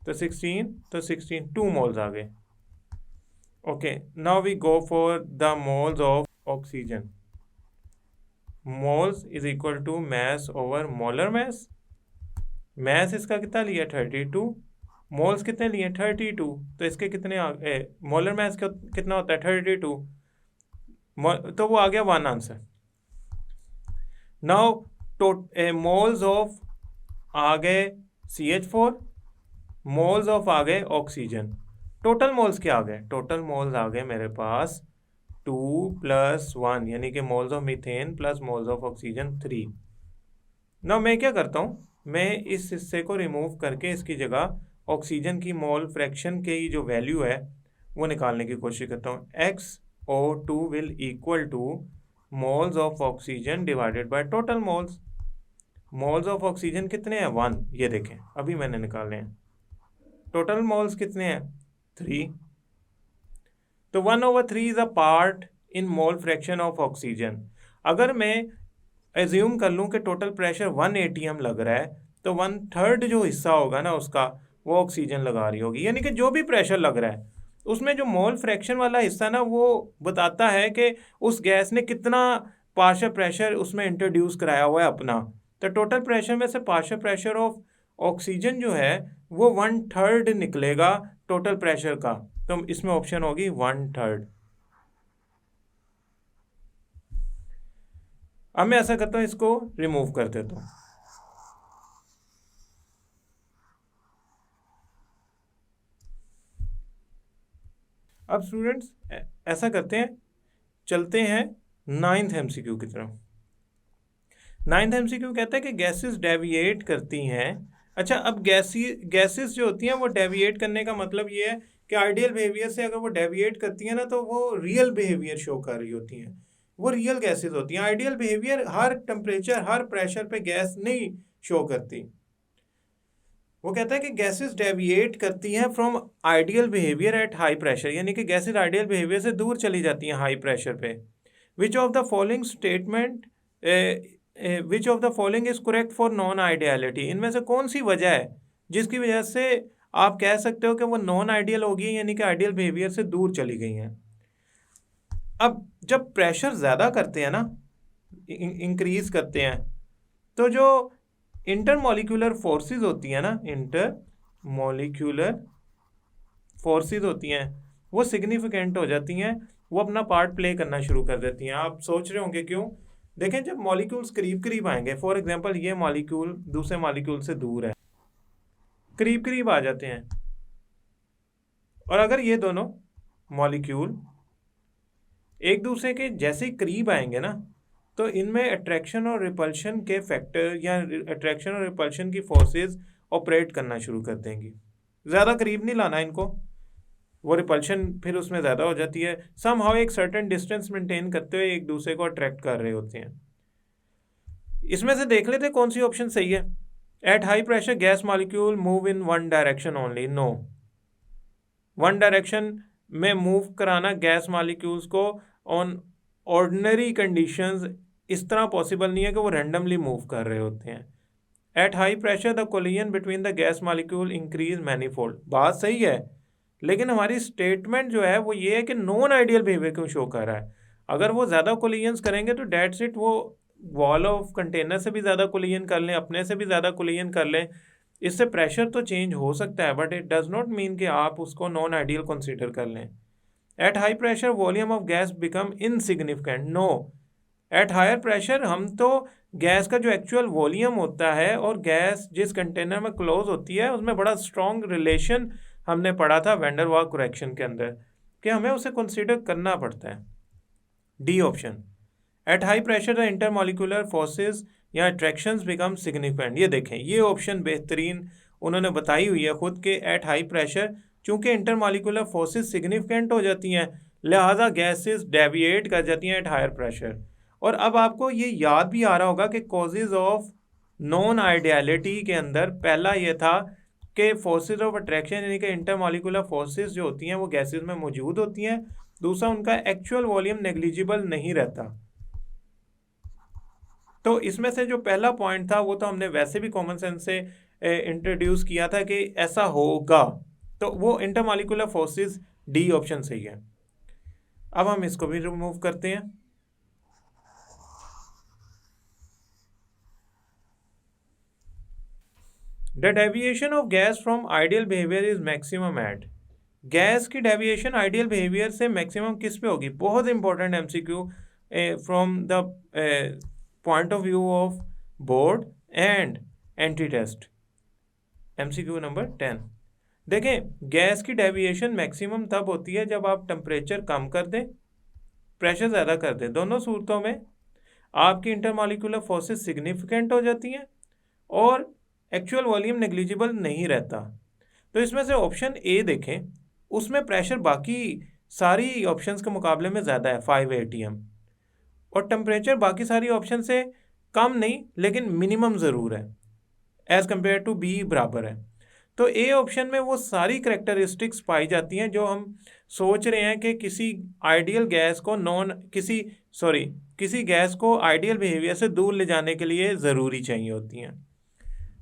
तो 16 2 मोल्स आ गए। Okay, now we go for the moles of oxygen. Moles is equal to mass over molar mass. Mass इसका कितना लिया 32, moles कितने लिए 32, तो इसके कितने मोलर मैस कितना होता है 32, तो वो आ गया 1 आंसर। नाउ मोल्स ऑफ आ गए CH4, मोल्स ऑफ आ गए ऑक्सीजन। टोटल मोल्स क्या आ गए? टोटल मोल्स आ गए मेरे पास 2 + 1, यानी कि moles of methane plus moles of oxygen 3। ना मैं क्या करता हूँ, मैं इस हिस्से को रिमूव करके इसकी जगह ऑक्सीजन की मोल फ्रैक्शन की जो वैल्यू है वो निकालने की कोशिश करता हूँ। XO2 will equal two moles of oxygen divided by total moles. Moles of oxygen कितने हैं? 1, ये देखें अभी मैंने निकाले हैं। टोटल मोल्स कितने हैं? 3। तो 1/3 is a part in mole fraction of oxygen. अगर मैं एज्यूम कर लूँ कि टोटल प्रेशर 1 atm लग रहा है, तो 1/3 जो हिस्सा होगा ना उसका, वो ऑक्सीजन लगा रही होगी। यानी कि जो भी प्रेशर लग रहा है उसमें जो मोल फ्रैक्शन वाला हिस्सा ना, वो बताता है कि उस गैस ने कितना पार्शियल प्रेशर उसमें इंट्रोड्यूस कराया हुआ है अपना। तो टोटल प्रेशर में से पार्शियल प्रेशर ऑफ ऑक्सीजन जो है वो 1/3 निकलेगा टोटल प्रेशर का। तो इसमें ऑप्शन होगी 1/3। अब मैं ऐसा करता हूँ, इसको रिमूव कर देता हूँ। अब स्टूडेंट्स ऐसा करते हैं, चलते हैं 9th MCQ की तरफ। 9th MCQ कहता है कि गैसेस डेविएट करती हैं। अच्छा, अब गैसेस जो होती हैं वो डेविएट करने का मतलब ये है कि आइडियल बिहेवियर से अगर वो डेविएट करती हैं ना, तो वो रियल बिहेवियर शो कर रही होती हैं, वो रियल गैसेस होती हैं। आइडियल बिहेवियर हर टेम्परेचर हर प्रेशर पे गैस नहीं शो करती। वो कहता है कि गैसेस डेविएट करती हैं from ideal behaviour eight high pressure, यानी कि गैसेस आइडियल बिहेवियर से दूर चली जाती हैं हाई प्रेशर पे। Which of the following statement which of the following is correct for non ideality? इनमें से कौन सी वजह है जिसकी वजह से आप कह सकते हो कि वो नॉन आइडियल होगी, यानी कि आइडियल बिहेवियर से दूर चली गई हैं। अब जब प्रेशर ज़्यादा करते हैं ना, इंक्रीज करते हैं, तो जो इंटरमोलिकुलर फोर्सेस होती हैं ना, इंटरमोलिकुलर फोर्सेस होती हैं, वो सिग्निफिकेंट हो जाती हैं, वो अपना पार्ट प्ले करना शुरू कर देती हैं। आप सोच रहे होंगे क्यों? देखें, जब मॉलिक्यूल्स करीब करीब आएंगे, फॉर एग्जांपल ये मॉलिक्यूल दूसरे मॉलिक्यूल से दूर है, करीब करीब आ जाते हैं, और अगर ये दोनों मॉलिक्यूल एक दूसरे के जैसे करीब आएंगे ना, तो इनमें अट्रैक्शन और रिपल्शन के फैक्टर या अट्रैक्शन और रिपल्शन की फोर्सेस ऑपरेट करना शुरू कर देंगी। ज़्यादा करीब नहीं लाना इनको, वो रिपल्शन फिर उसमें ज़्यादा हो जाती है। सम हाउ एक सर्टेन डिस्टेंस मेंटेन करते हुए एक दूसरे को अट्रैक्ट कर रहे होते हैं। इसमें से देख लेते कौन सी ऑप्शन सही है। At high pressure gas molecule move in one direction only. No, one direction में मूव कराना गैस मॉलिक्यूल्स को ऑन ऑर्डिनरी कंडीशंस इस तरह पॉसिबल नहीं है कि वो रैंडमली मूव कर रहे होते हैं। Eight high pressure the collision between the gas molecule increase manifold. बात सही है, लेकिन हमारी स्टेटमेंट जो है वो ये है कि नॉन आइडियल बिहेवियर क्यों शो कर रहा है। अगर वो ज़्यादा कोलिजन्स करेंगे तो डेट्स इट, वो वॉल ऑफ कंटेनर से भी ज़्यादा कोलिजन कर लें, अपने से भी ज़्यादा कोलिजन कर लें, इससे प्रेशर तो चेंज हो सकता है, but it does not mean कि आप उसको नॉन आइडियल कंसीडर कर लें। At high pressure volume of gas become insignificant. No, at higher pressure हम तो गैस का जो एक्चुअल वॉल्यूम होता है और गैस जिस कंटेनर में क्लोज होती है उसमें बड़ा स्ट्रॉन्ग रिलेशन हमने पढ़ा था वैन डर वाल्स करेक्शन के अंदर, कि हमें उसे कंसीडर करना पड़ता है। D option, eight high pressure the intermolecular forces या अट्रैक्शंस बिकम सिग्निफिकेंट। ये देखें, ये ऑप्शन बेहतरीन उन्होंने बताई हुई है खुद के। एट हाई प्रेशर चूंकि इंटरमोलिकुलर फोर्सेस सिग्निफिकेंट हो जाती हैं, लिहाजा गैसेस डेविएट कर जाती हैं एट हायर प्रेशर। और अब आपको ये याद भी आ रहा होगा कि कॉजेज ऑफ नॉन आइडियलिटी के अंदर पहला ये था कि फोर्सेस ऑफ अट्रैक्शन यानी कि इंटरमोलिकुलर फोर्सेस जो होती हैं वो गैसेस में मौजूद होती हैं। दूसरा, उनका एक्चुअल वॉल्यूम नेग्लिजिबल नहीं रहता। तो इसमें से जो पहला पॉइंट था वो तो हमने वैसे भी कॉमन सेंस से इंट्रोड्यूस किया था कि ऐसा होगा, तो वो इंटरमोलिकुलर फोर्सेस, डी ऑप्शन सही है। अब हम इसको भी रिमूव करते हैं। The deviation of gas from ideal behaviour is maximum at. Gas की डेविएशन आइडियल बिहेवियर से मैक्सिमम किस पे होगी? बहुत important MCQ from the point of view of board and entry test. MCQ number 10। देखें, गैस की डेविएशन मैक्सिमम तब होती है जब आप टेम्परेचर कम कर दें, प्रेशर ज़्यादा कर दें। दोनों सूरतों में आपकी इंटरमॉलिक्यूलर फोर्सेस सिग्निफिकेंट हो जाती हैं और एक्चुअल वॉल्यूम नेग्लिजिबल नहीं रहता। तो इसमें से ऑप्शन ए देखें, उसमें प्रेशर बाकी सारी ऑप्शंस के मुकाबले में ज़्यादा है 5 atm, और टेम्परेचर बाकी सारी ऑप्शन से कम नहीं लेकिन मिनिमम ज़रूर है, एज़ कम्पेयर टू बी बराबर है। तो ए ऑप्शन में वो सारी करेक्टरिस्टिक्स पाई जाती हैं जो हम सोच रहे हैं कि किसी आइडियल गैस को किसी गैस को आइडियल बिहेवियर से दूर ले जाने के लिए ज़रूरी चाहिए होती हैं।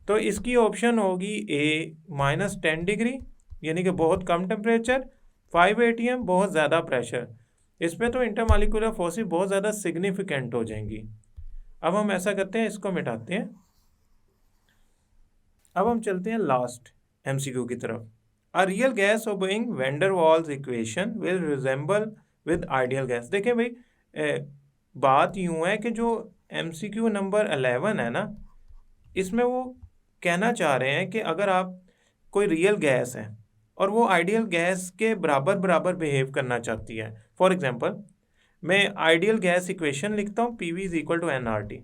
तो इसकी ऑप्शन होगी ए -10 डिग्री, यानी कि बहुत कम टेम्परेचर, 5 atm बहुत ज़्यादा प्रेशर। इस पर तो इंटरमॉलिक्यूलर फोर्सेस बहुत ज़्यादा सिग्निफिकेंट हो जाएंगी। अब हम ऐसा करते हैं, इसको मिटाते हैं। अब हम चलते हैं लास्ट MCQ की तरफ। A real gas obeying van der Waals equation will resemble with ideal gas. देखिए भाई, बात यूँ है कि जो MCQ नंबर 11 है ना, इसमें वो कहना चाह रहे हैं कि अगर आप कोई रियल गैस है और वो आइडियल गैस के बराबर बराबर बिहेव करना चाहती है। फॉर एग्जांपल, मैं आइडियल गैस इक्वेशन लिखता हूँ, PV = nRT।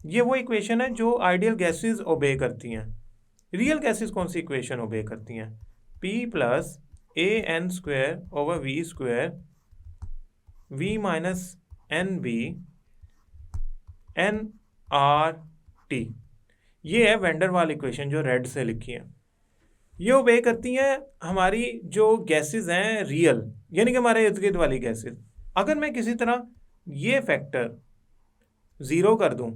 ये वो इक्वेशन है जो आइडियल गैसेस ओबे करती हैं। रियल गैसेस कौन सी इक्वेशन ओबे करती हैं? P + AN²/V² V - NB nRT। ये है वैन डर वाल इक्वेशन जो रेड से लिखी है। ये ओबे करती हैं हमारी जो गैसेस हैं रियल, यानी कि हमारे इर्द गिर्द वाली गैसेस। अगर मैं किसी तरह ये फैक्टर ज़ीरो कर दूं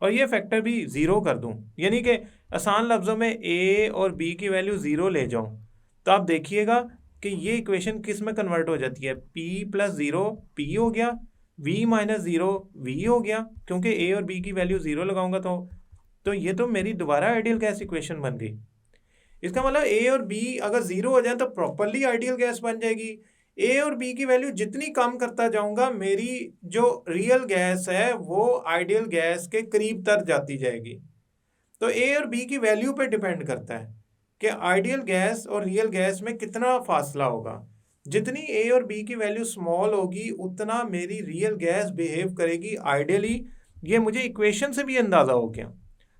और ये फैक्टर भी ज़ीरो कर दूं, यानी कि आसान लफ्ज़ों में A और B की वैल्यू ज़ीरो ले जाऊं, तो आप देखिएगा कि ये इक्वेशन किस में कन्वर्ट हो जाती है। P + 0 P हो गया, V - 0 V हो गया, क्योंकि A और B की वैल्यू ज़ीरो लगाऊंगा तो ये तो मेरी दोबारा आइडियल गैस इक्वेशन बन गई। इसका मतलब A और B अगर ज़ीरो हो जाए तो प्रॉपरली आइडियल गैस बन जाएगी। A और B की वैल्यू जितनी कम करता जाऊंगा, मेरी जो रियल गैस है वो आइडियल गैस के करीब तर जाती जाएगी। तो A और B की वैल्यू पे डिपेंड करता है कि आइडियल गैस और रियल गैस में कितना फासला होगा। जितनी A और B की वैल्यू स्मॉल होगी उतना मेरी रियल गैस बिहेव करेगी आइडियली। ये मुझे इक्वेशन से भी अंदाज़ा हो गया।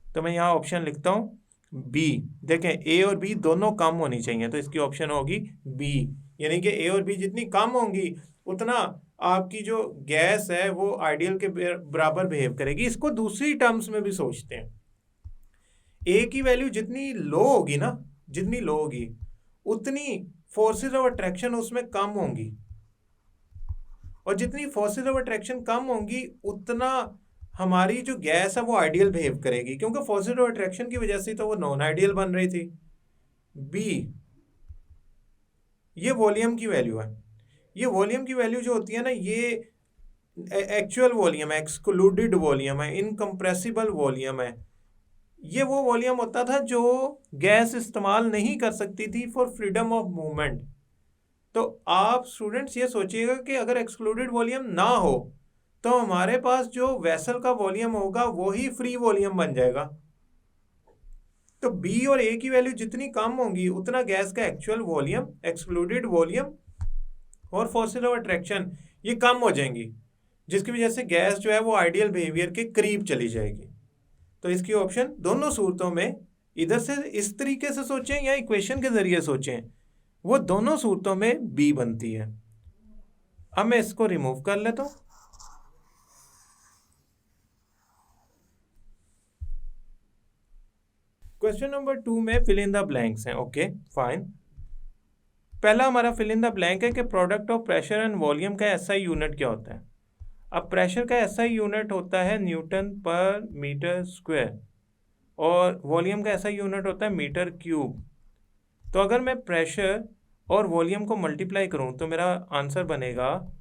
तो मैं यहाँ ऑप्शन लिखता हूँ बी। देखें, A और B दोनों कम होनी चाहिए, तो इसकी ऑप्शन होगी बी, यानी कि A और B जितनी कम होंगी उतना आपकी जो गैस है वो आइडियल के बराबर बिहेव करेगी। इसको दूसरी टर्म्स में भी सोचते हैं। A की वैल्यू जितनी लो होगी ना, जितनी लो होगी उतनी फोर्सेस ऑफ अट्रैक्शन उसमें कम होंगी, और जितनी फोर्सेस ऑफ अट्रैक्शन कम होंगी उतना हमारी जो गैस है वो आइडियल बिहेव करेगी, क्योंकि फोर्सेस ऑफ अट्रैक्शन की वजह से तो वो नॉन आइडियल बन रही थी। बी, ये वॉल्यूम की वैल्यू है। ये वॉल्यूम की वैल्यू जो होती है ना, ये एक्चुअल वॉल्यूम है, एक्सक्लूडेड वॉल्यूम है, इनकम्प्रेसिबल वॉल्यूम है। ये वो वॉल्यूम होता था जो गैस इस्तेमाल नहीं कर सकती थी फॉर फ्रीडम ऑफ मूवमेंट। तो आप स्टूडेंट्स ये सोचिएगा कि अगर एक्सक्लूडेड वॉल्यूम ना हो तो हमारे पास जो वेसल का वॉल्यूम होगा वही फ्री वॉल्यूम बन जाएगा। तो बी और ए की वैल्यू जितनी कम होंगी उतना गैस का एक्चुअल वॉल्यूम, एक्सक्लूडेड वॉल्यूम और फोर्सेस ऑफ अट्रैक्शन ये कम हो जाएंगी, जिसकी वजह से गैस जो है वो आइडियल बिहेवियर के करीब चली जाएगी। तो इसकी ऑप्शन दोनों सूरतों में, इधर से इस तरीके से सोचें या इक्वेशन के जरिए सोचें, वो दोनों सूरतों में बी बनती है। अब मैं इसको रिमूव कर लेता हूं। क्वेश्चन नंबर 2 में फिल इन द ब्लैंक्स हैं। Okay fine. पहला हमारा फिल इन द ब्लैंक है कि product of pressure and volume का SI यूनिट क्या होता है। अब प्रेशर का SI यूनिट होता है Nm/m², और वॉल्यूम का SI यूनिट होता है m3। तो अगर मैं प्रेशर और वॉल्यूम को मल्टीप्लाई करूं तो मेरा आंसर बनेगा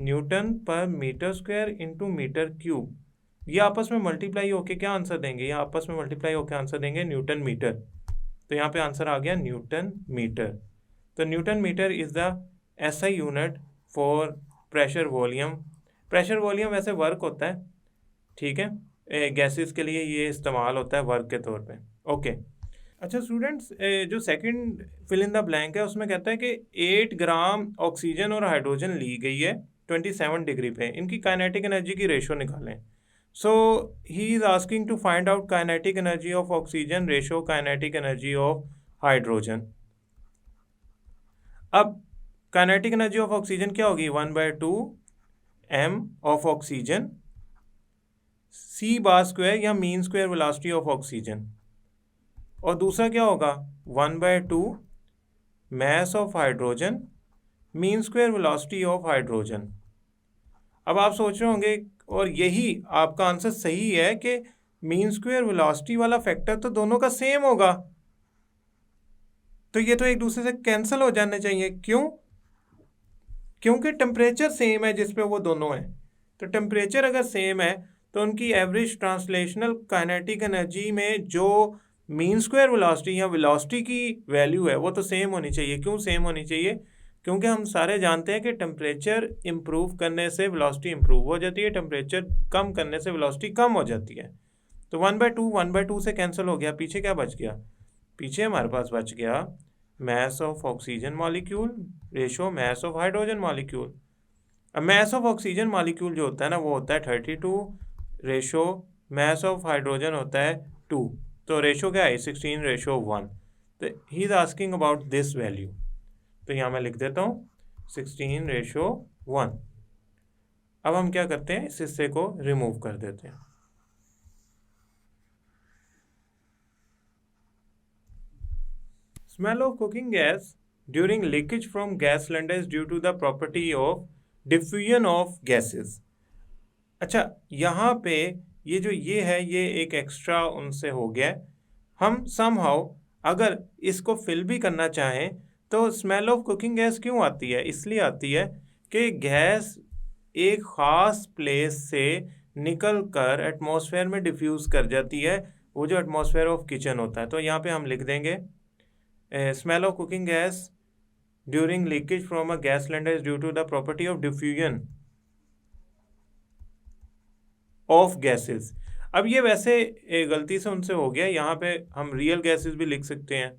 Nm/m² इंटू m3। ये आपस में मल्टीप्लाई होके क्या आंसर देंगे? ये आपस में मल्टीप्लाई होके आंसर देंगे न्यूटन मीटर। तो यहाँ पे आंसर आ गया न्यूटन मीटर। तो newton metre is the SI unit for pressure volume. Pressure volume वैसे वर्क होता है, ठीक है, गैसेस के लिए ये इस्तेमाल होता है वर्क के तौर पे। ओके, अच्छा स्टूडेंट्स, जो second fill in the blank है उसमें कहता है कि 8 ग्राम ऑक्सीजन और हाइड्रोजन ली गई है 27 डिग्री पे, इनकी काइनेटिक एनर्जी की रेशो निकालें। So he is asking to find out kinetic energy of oxygen ratio kinetic energy of hydrogen. अब काइनेटिक एनर्जी ऑफ ऑक्सीजन क्या होगी? 1/2 m of oxygen c bar square या mean square velocity of oxygen, और दूसरा क्या होगा? 1/2 mass of hydrogen mean square velocity of hydrogen. अब आप सोच रहे होंगे, और यही आपका आंसर सही है, कि मीन स्क्वायर वेलोसिटी वाला फैक्टर तो दोनों का सेम होगा, तो ये तो एक दूसरे से कैंसिल हो जाने चाहिए। क्यों? क्योंकि टेम्परेचर सेम है जिस पे वो दोनों हैं। तो टेम्परेचर अगर सेम है तो उनकी एवरेज ट्रांसलेशनल काइनेटिक एनर्जी में जो मीन स्क्वायर वेलोसिटी या वेलोसिटी की वैल्यू है वो तो सेम होनी चाहिए। क्यों सेम होनी चाहिए? क्योंकि हम सारे जानते हैं कि टेम्परेचर इम्प्रूव करने से वेलोसिटी इम्प्रूव हो जाती है, टेम्परेचर कम करने से वेलोसिटी कम हो जाती है। तो 1/2 से कैंसिल हो गया, पीछे क्या बच गया? पीछे हमारे पास बच गया mass of oxygen molecule ratio mass of hydrogen molecule. अब मास ऑफ ऑक्सीजन मॉलिक्यूल जो होता है ना वो होता है 32 रेशो मास ऑफ हाइड्रोजन होता है 2, तो रेशो क्या है? 16:1। तो ही is asking about this value, तो यहाँ मैं लिख देता हूँ 16:1। अब हम क्या करते हैं, इस हिस्से को रिमूव कर देते हैं। Smell of cooking gas during leakage from gas cylinder is due to the property of diffusion of gases। अच्छा, यहाँ पे ये जो ये है ये एक एक्स्ट्रा उनसे हो गया। हम somehow अगर इसको फिल भी करना चाहें तो स्मेल ऑफ कुकिंग गैस क्यों आती है? इसलिए आती है कि गैस एक ख़ास प्लेस से निकल कर एटमॉस्फेयर में डिफ्यूज़ कर जाती है, वो जो एटमॉस्फेयर ऑफ किचन होता है। तो यहाँ पे हम लिख देंगे smell of cooking gas during leakage from a gas cylinder is due to the property of diffusion of gases। अब ये वैसे गलती से उनसे हो गया, यहाँ पे हम रियल गैसेस भी लिख सकते हैं,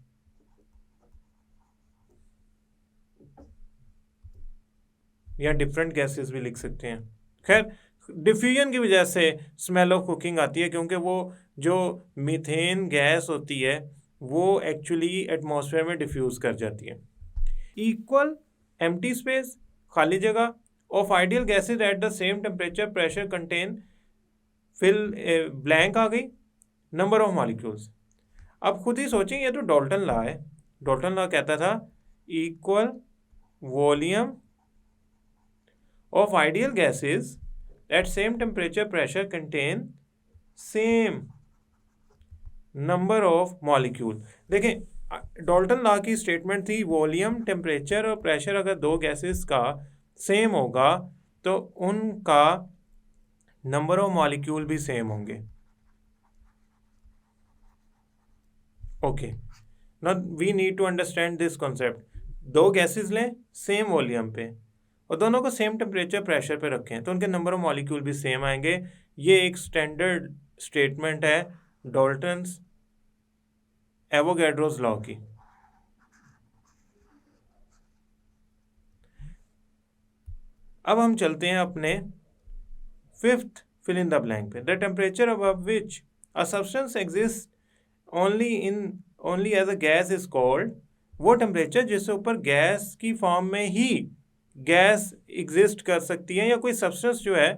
या डिफरेंट गैसेस भी लिख सकते हैं। खैर, डिफ्यूजन की वजह से स्मेल ऑफ कुकिंग आती है, क्योंकि वो जो मीथेन गैस होती है वो एक्चुअली एटमॉस्फेयर में डिफ्यूज़ कर जाती है। इक्वल एम्प्टी स्पेस, खाली जगह, of ideal gases at the same temperature pressure contain fill blank आ गई, नंबर ऑफ मॉलिक्यूल्स। अब खुद ही सोचें, ये तो डाल्टन लॉ है। डाल्टन लॉ कहता था equal volume of ideal gases at same temperature pressure contain same number of molecule. देखें, डाल्टन लॉ की स्टेटमेंट थी वॉल्यूम, टेम्परेचर और प्रेशर अगर दो गैसेस का सेम होगा तो उनका नंबर ऑफ मॉलिक्यूल भी सेम होंगे। Okay, now we need to understand this concept. दो गैसेस लें सेम वॉल्यूम पे और दोनों को सेम टेम्परेचर प्रेशर पे रखें तो उनके नंबर ऑफ मॉलिक्यूल भी सेम आएंगे। ये एक स्टैंडर्ड स्टेटमेंट है डाल्टन्स एवोगैड्रोस लॉ की। अब हम चलते हैं अपने fifth fill in the blank पे। The temperature above which a substance exist only as a gas is called, वो टेम्परेचर जिससे ऊपर गैस की फॉर्म में ही गैस एग्जिस्ट कर सकती है, या कोई सब्सटेंस जो है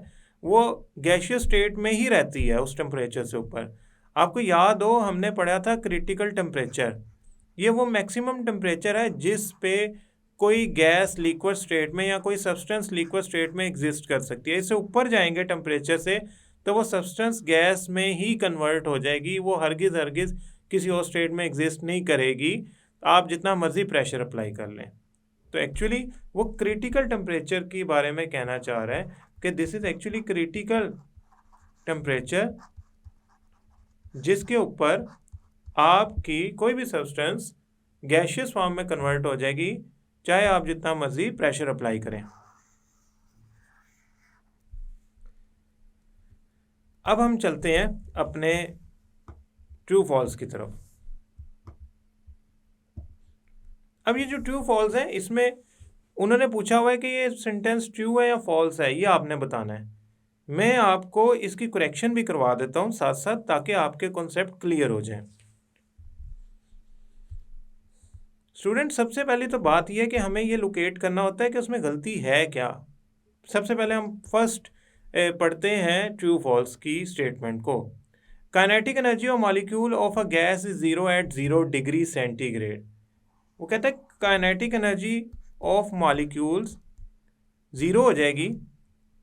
वो गैशियस स्टेट में ही रहती है उस टेम्परेचर से ऊपर। आपको याद हो हमने पढ़ा था क्रिटिकल टेम्परेचर, ये वो मैक्सिमम टेम्परेचर है जिस पे कोई गैस लिक्विड स्टेट में या कोई सब्सटेंस लिक्विड स्टेट में एग्जिस्ट कर सकती है। इससे ऊपर जाएंगे टेम्परेचर से तो वो सब्सटेंस गैस में ही कन्वर्ट हो जाएगी, वो हरगिज़ किसी और स्टेट में एग्जिस्ट नहीं करेगी, आप जितना मर्जी प्रेशर अप्लाई कर लें। तो एक्चुअली वो क्रिटिकल टेम्परेचर के बारे में कहना चाह रहा है कि this is actually critical temperature जिसके ऊपर आपकी कोई भी सब्सटेंस गैशियस फॉर्म में कन्वर्ट हो जाएगी, चाहे आप जितना मर्जी प्रेशर अप्लाई करें। अब हम चलते हैं अपने ट्रू फॉल्स की तरफ। अब ये जो ट्रू फॉल्स है, इसमें उन्होंने पूछा हुआ है कि ये सेंटेंस ट्रू है या फॉल्स है, ये आपने बताना है। मैं आपको इसकी करेक्शन भी करवा देता हूँ साथ साथ, ताकि आपके कॉन्सेप्ट क्लियर हो जाए। स्टूडेंट, सबसे पहले तो बात यह है कि हमें ये लोकेट करना होता है कि उसमें गलती है क्या। सबसे पहले हम फर्स्ट पढ़ते हैं ट्रू फॉल्स की स्टेटमेंट को। Kinetic energy of molecule of a gas is 0 at 0 degree centigrade. वो कहता है काइनेटिक एनर्जी ऑफ मॉलिक्यूल्स 0 हो जाएगी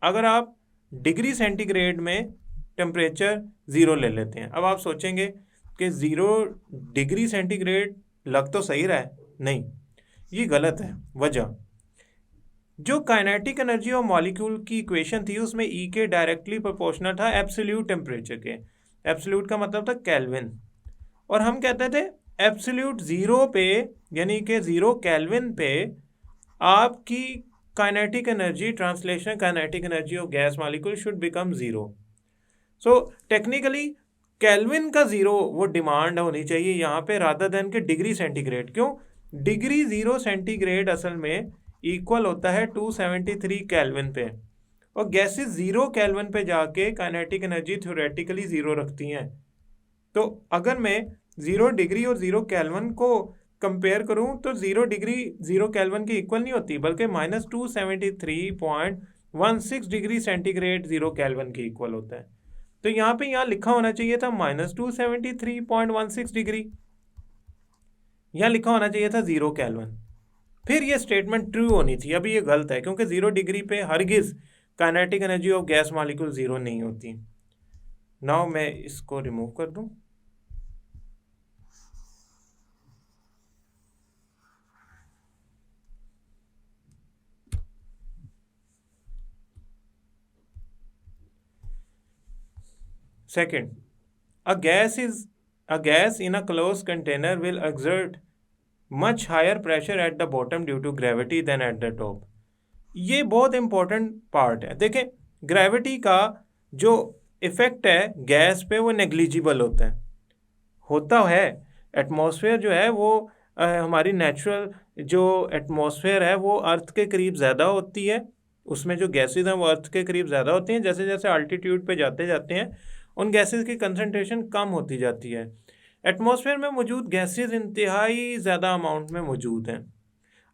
अगर आप डिग्री सेंटीग्रेड में टेम्परेचर 0 ले लेते हैं। अब आप सोचेंगे कि 0 डिग्री सेंटीग्रेड लग तो सही रहा है, नहीं, ये गलत है। वजह, जो काइनेटिक एनर्जी ऑफ मॉलिक्यूल की इक्वेशन थी उसमें ई के डायरेक्टली प्रोपोर्शनल था एब्सोल्यूट टेम्परेचर के। एब्सोल्यूट का मतलब था केल्विन, और हम कहते थे एब्सोल्यूट 0 पे, यानी कि 0 केल्विन पे आपकी kinetic energy, translation kinetic energy of gas molecule should become 0। So technically kelvin का 0 वो डिमांड होनी चाहिए यहाँ पे, रादर देन के डिग्री सेंटीग्रेड। क्यों? डिग्री 0 सेंटीग्रेड असल में इक्वल होता है 273 केल्विन पे, और गैसेस 0 केल्विन पे जाके काइनेटिक एनर्जी थ्योरेटिकली 0 रखती हैं। तो अगर मैं 0 डिग्री और 0 केल्विन को कंपेयर करूं तो 0 डिग्री 0 केल्विन की इक्वल नहीं होती, बल्कि -273.16 डिग्री सेंटीग्रेड 0 केल्विन की इक्वल होता है। तो यहाँ लिखा होना चाहिए था -273.16 डिग्री, यहाँ लिखा होना चाहिए था 0 केल्विन, फिर ये स्टेटमेंट ट्रू होनी थी। अभी ये गलत है क्योंकि 0 डिग्री पे हरगिज kinetic energy of gas molecule 0 नहीं होती। नाउ मैं इसको रिमूव कर दूं। Second, a gas in a closed container will exert much higher pressure at the bottom due to gravity than at the top. ये बहुत इंपॉर्टेंट पार्ट है। देखें, ग्रेविटी का जो इफेक्ट है गैस पे वो नेग्लिजिबल होता है। एटमॉस्फेयर जो है वो हमारी नेचुरल जो एटमॉस्फेयर है वो अर्थ के करीब ज़्यादा होती है, उसमें जो गैसेज हैं वो अर्थ के करीब ज़्यादा होती हैं। जैसे जैसे अल्टीट्यूड पे जाते जाते हैं उन गैसेस की कंसंट्रेशन कम होती जाती है। एटमॉस्फेयर में मौजूद गैसेस इंतहाई ज़्यादा अमाउंट में मौजूद हैं।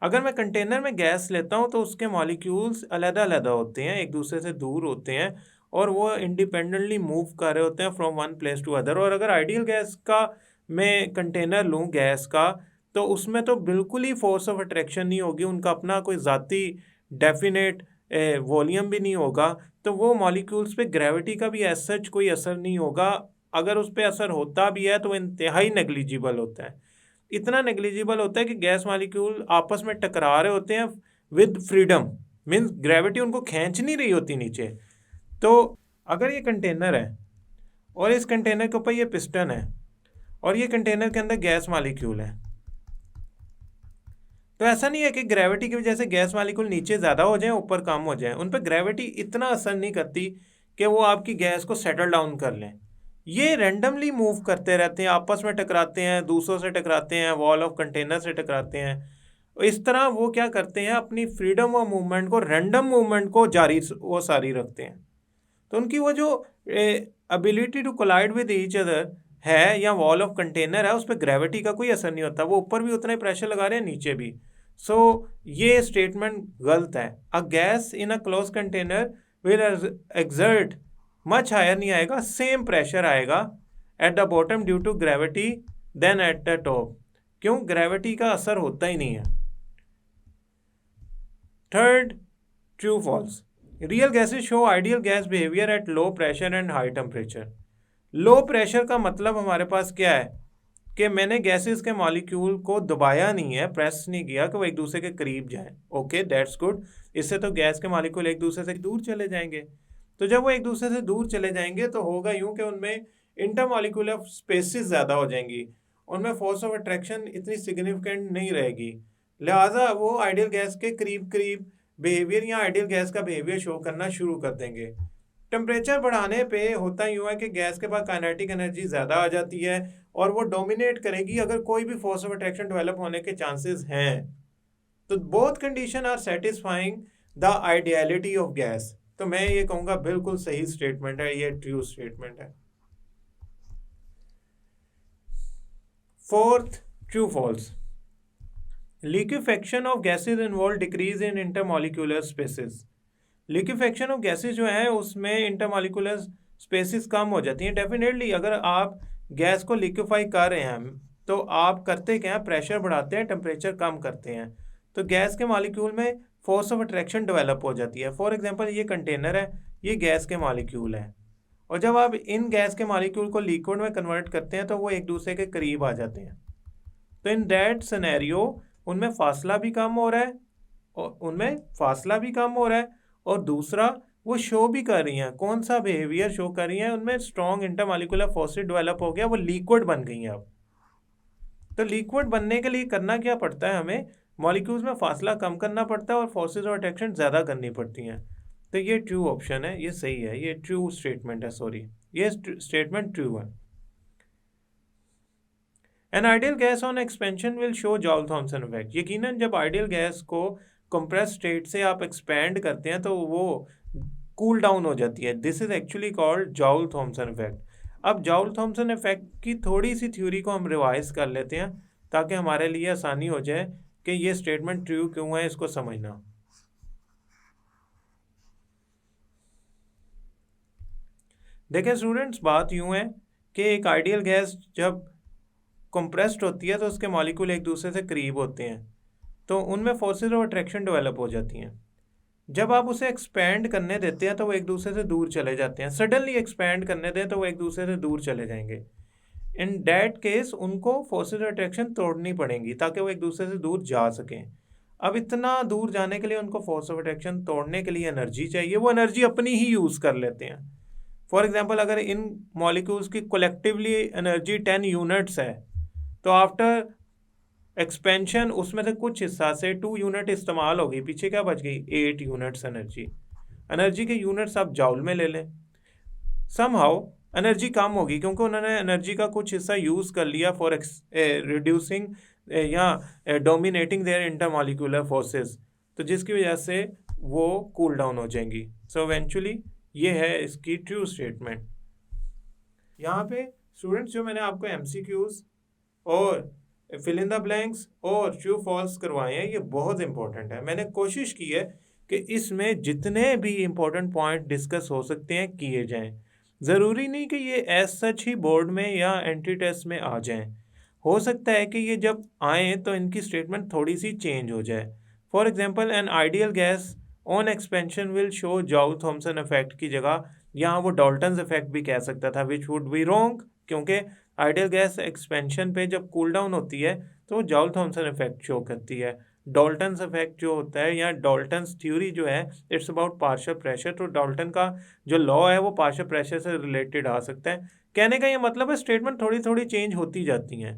अगर मैं कंटेनर में गैस लेता हूँ तो उसके मॉलिक्यूल्स अलग-अलग होते हैं, एक दूसरे से दूर होते हैं, और वो इंडिपेंडेंटली मूव कर रहे होते हैं from one place to other. और अगर आइडियल गैस का मैं कंटेनर लूँ गैस का, तो उसमें तो बिल्कुल ही फोर्स ऑफ अट्रैक्शन नहीं होगी, उनका अपना कोई ज़ाती डेफिनेट वॉल्यूम भी नहीं होगा, तो वो मॉलिक्यूल्स पे ग्रेविटी का भी एज सच कोई असर नहीं होगा। अगर उस पर असर होता भी है तो इंतहाई नेग्लिजिबल होता है। इतना नेग्लिजिबल होता है कि गैस मॉलिक्यूल आपस में टकरा रहे होते हैं विद फ्रीडम, मीन्स ग्रेविटी उनको खींच नहीं रही होती नीचे। तो अगर ये कंटेनर है और इस कंटेनर के ऊपर ये पिस्टन है और ये कंटेनर के अंदर गैस मॉलिक्यूल है, तो ऐसा नहीं है कि ग्रेविटी की वजह से गैस मॉलिक्यूल नीचे ज़्यादा हो जाए ऊपर कम हो जाए। उन पर ग्रेविटी इतना असर नहीं करती कि वो आपकी गैस को सेटल डाउन कर लें। ये रैंडमली मूव करते रहते हैं, आपस में टकराते हैं, दूसरों से टकराते हैं, वॉल ऑफ कंटेनर से टकराते हैं। इस तरह वो क्या करते हैं, अपनी फ्रीडम ऑफ मूवमेंट को, रैंडम मूवमेंट को जारी रखते हैं। तो उनकी वो जो ability to collide with each other है या वॉल ऑफ कंटेनर है, उस पर ग्रेविटी का कोई असर नहीं होता। वो ऊपर भी उतना ही प्रेशर लगा रहे हैं, नीचे भी। सो ये स्टेटमेंट गलत है। A gas in a close container will exert much higher नहीं आएगा, सेम प्रेशर आएगा at the bottom due to gravity then at the top. क्यों? ग्रेविटी का असर होता ही नहीं है। Third, true false. Real gases show ideal gas behaviour at low pressure and high temperature. Low pressure का मतलब हमारे पास क्या है कि मैंने गैसेस के मॉलिक्यूल को दबाया नहीं है, प्रेस नहीं किया कि वो एक दूसरे के करीब जाएं। Okay, that's good. इससे तो गैस के मॉलिक्यूल एक दूसरे से दूर चले जाएंगे। तो जब वो एक दूसरे से दूर चले जाएंगे तो होगा यूं कि उनमें इंटरमॉलिक्यूलर स्पेसिस ज़्यादा हो जाएंगी, उनमें फोर्स ऑफ अट्रैक्शन इतनी सिग्निफिकेंट नहीं रहेगी, लिहाजा वो आइडियल गैस के करीब करीब बिहेवियर या आइडियल गैस का बिहेवियर शो करना शुरू कर देंगे। टेम्परेचर बढ़ाने पे होता यूँ है कि गैस के पास काइनेटिक एनर्जी ज़्यादा आ जाती है और वो डोमिनेट करेगी अगर कोई भी फोर्स ऑफ अट्रैक्शन डेवलप होने के चांसेस हैं। तो both condition are satisfying the ideality of gas. तो मैं ये कहूँगा बिल्कुल सही स्टेटमेंट है, ये ट्रू स्टेटमेंट है। Fourth, true false. Liquefaction of gases involve decrease in intermolecular spaces. Liquefaction of gases जो है उसमें इंटरमॉलिक्यूलर स्पेसिस कम हो जाती हैं। डेफिनेटली अगर आप गैस को लिक्विफाई कर रहे हैं तो आप करते क्या हैं, प्रेशर बढ़ाते हैं, टेम्परेचर कम करते हैं, तो गैस के मॉलिक्यूल में फोर्स ऑफ अट्रैक्शन डेवलप हो जाती है। फॉर एग्जांपल ये कंटेनर है, ये गैस के मॉलिक्यूल है, और जब आप इन गैस के मॉलिक्यूल को लिक्विड में कन्वर्ट करते हैं तो वो एक दूसरे के करीब आ जाते हैं। तो इन दैट सिनेरियो उनमें फासला भी कम हो रहा है और दूसरा वो शो भी कर रही हैं, कौन सा बिहेवियर शो कर रही हैं, उनमें स्ट्रॉन्ग इंटरमॉलिक्यूलर फोर्सेस डेवलप हो गया, वो लिक्विड बन गई हैं अब। तो लिक्विड बनने के लिए करना क्या पड़ता है, हमें मॉलिक्यूल्स में फासला कम करना पड़ता है और फोर्सेस ऑफ अट्रैक्शन ज़्यादा करनी पड़ती हैं। तो ये ट्रू ऑप्शन है, ये सही है, ये ट्रू स्टेटमेंट है, सॉरी ये स्टेटमेंट ट्रू है। An ideal gas on expansion will show Joule Thomson effect. यकीनन जब आइडियल गैस को कंप्रेस स्टेट से आप एक्सपैंड करते हैं तो वो कूल डाउन हो जाती है। This is actually called Joule Thomson effect. अब जॉल थॉमसन इफेक्ट की थोड़ी सी थ्योरी को हम रिवाइज कर लेते हैं ताकि हमारे लिए आसानी हो जाए कि ये स्टेटमेंट ट्रू क्यों है, इसको समझना। देखें स्टूडेंट्स, बात यूं है कि एक आइडियल गैस जब कंप्रेस्ड होती है तो उसके मॉलिक्यूल एक दूसरे से करीब होते हैं, तो उनमें फोर्सेस ऑफ अट्रैक्शन डेवलप हो जाती हैं। जब आप उसे एक्सपैंड करने देते हैं तो वो एक दूसरे से दूर चले जाते हैं। सडनली एक्सपैंड करने दें तो वो एक दूसरे से दूर चले जाएंगे। इन दैट केस उनको फोर्सेस ऑफ अट्रैक्शन तोड़नी पड़ेंगी ताकि वो एक दूसरे से दूर जा सकें। अब इतना दूर जाने के लिए उनको फोर्स ऑफ अट्रैक्शन तोड़ने के लिए एनर्जी चाहिए, वो एनर्जी अपनी ही यूज़ कर लेते हैं। फॉर एग्जाम्पल अगर इन मॉलिक्यूल्स की कलेक्टिवली एनर्जी 10 यूनिट्स है तो आफ्टर एक्सपेंशन उसमें से कुछ हिस्सा से 2 यूनिट इस्तेमाल हो गई, पीछे क्या बच गई, 8 यूनिट्स एनर्जी के यूनिट्स आप जाउल में ले लें। समहाउ एनर्जी कम होगी क्योंकि उन्होंने एनर्जी का कुछ हिस्सा यूज़ कर लिया फॉर रिड्यूसिंग या डोमिनेटिंग देयर इंटरमॉलिक्यूलर फोर्सेस, तो जिसकी वजह से वो कूल डाउन हो जाएंगी। सो इवेंचुअली ये है इसकी ट्रू स्टेटमेंट। यहाँ पे स्टूडेंट्स जो मैंने आपको MCQs और फिल इन द ब्लैंक्स और ट्रू फॉल्स करवाए हैं, ये बहुत इंपॉर्टेंट है। मैंने कोशिश की है कि इसमें जितने भी इंपॉर्टेंट पॉइंट डिस्कस हो सकते हैं किए जाएं। ज़रूरी नहीं कि ये एज सच ही बोर्ड में या एंट्री टेस्ट में आ जाएं, हो सकता है कि ये जब आएँ तो इनकी स्टेटमेंट थोड़ी सी चेंज हो जाए। For example an ideal gas on expansion will show Joule Thomson effect की जगह यहाँ वो डॉल्टन्स इफेक्ट भी कह सकता था, विच वुड बी रॉन्ग, क्योंकि आइडियल गैस एक्सपेंशन पे जब कूल डाउन होती है तो वो जॉल थॉमसन इफेक्ट शो करती है। डॉल्टन्स इफेक्ट जो होता है या डॉल्टन्स थ्योरी जो है इट्स अबाउट पार्शियल प्रेशर, तो डॉल्टन का जो लॉ है वो पार्शियल प्रेशर से रिलेटेड आ सकता है। कहने का ये मतलब है स्टेटमेंट थोड़ी थोड़ी चेंज होती जाती हैं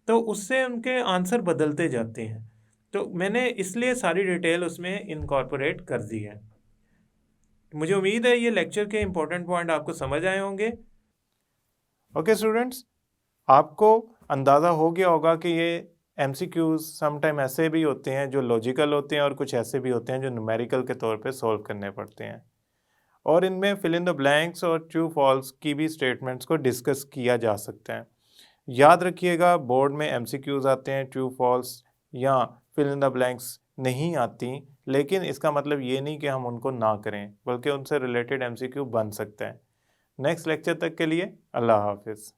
तो उससे उनके आंसर बदलते जाते हैं, तो मैंने इसलिए सारी डिटेल उसमें इनकॉर्पोरेट कर दी है। मुझे उम्मीद है ये लेक्चर के इंपॉर्टेंट पॉइंट आपको समझ आए होंगे। ओके स्टूडेंट्स, आपको अंदाज़ा हो गया होगा कि ये MCQs समटाइम ऐसे भी होते हैं जो लॉजिकल होते हैं और कुछ ऐसे भी होते हैं जो न्यूमेरिकल के तौर पे सॉल्व करने पड़ते हैं, और इनमें फिल इन द ब्लैंक्स और ट्रू फॉल्स की भी स्टेटमेंट्स को डिस्कस किया जा सकता है। याद रखिएगा बोर्ड में MCQs आते हैं, ट्रू फॉल्स या फिल इन द ब्लैंक्स नहीं आती, लेकिन इसका मतलब ये नहीं कि हम उनको ना करें, बल्कि उनसे रिलेटेड MCQ बन सकता है। नेक्स्ट लेक्चर तक के लिए अल्लाह हाफिज़।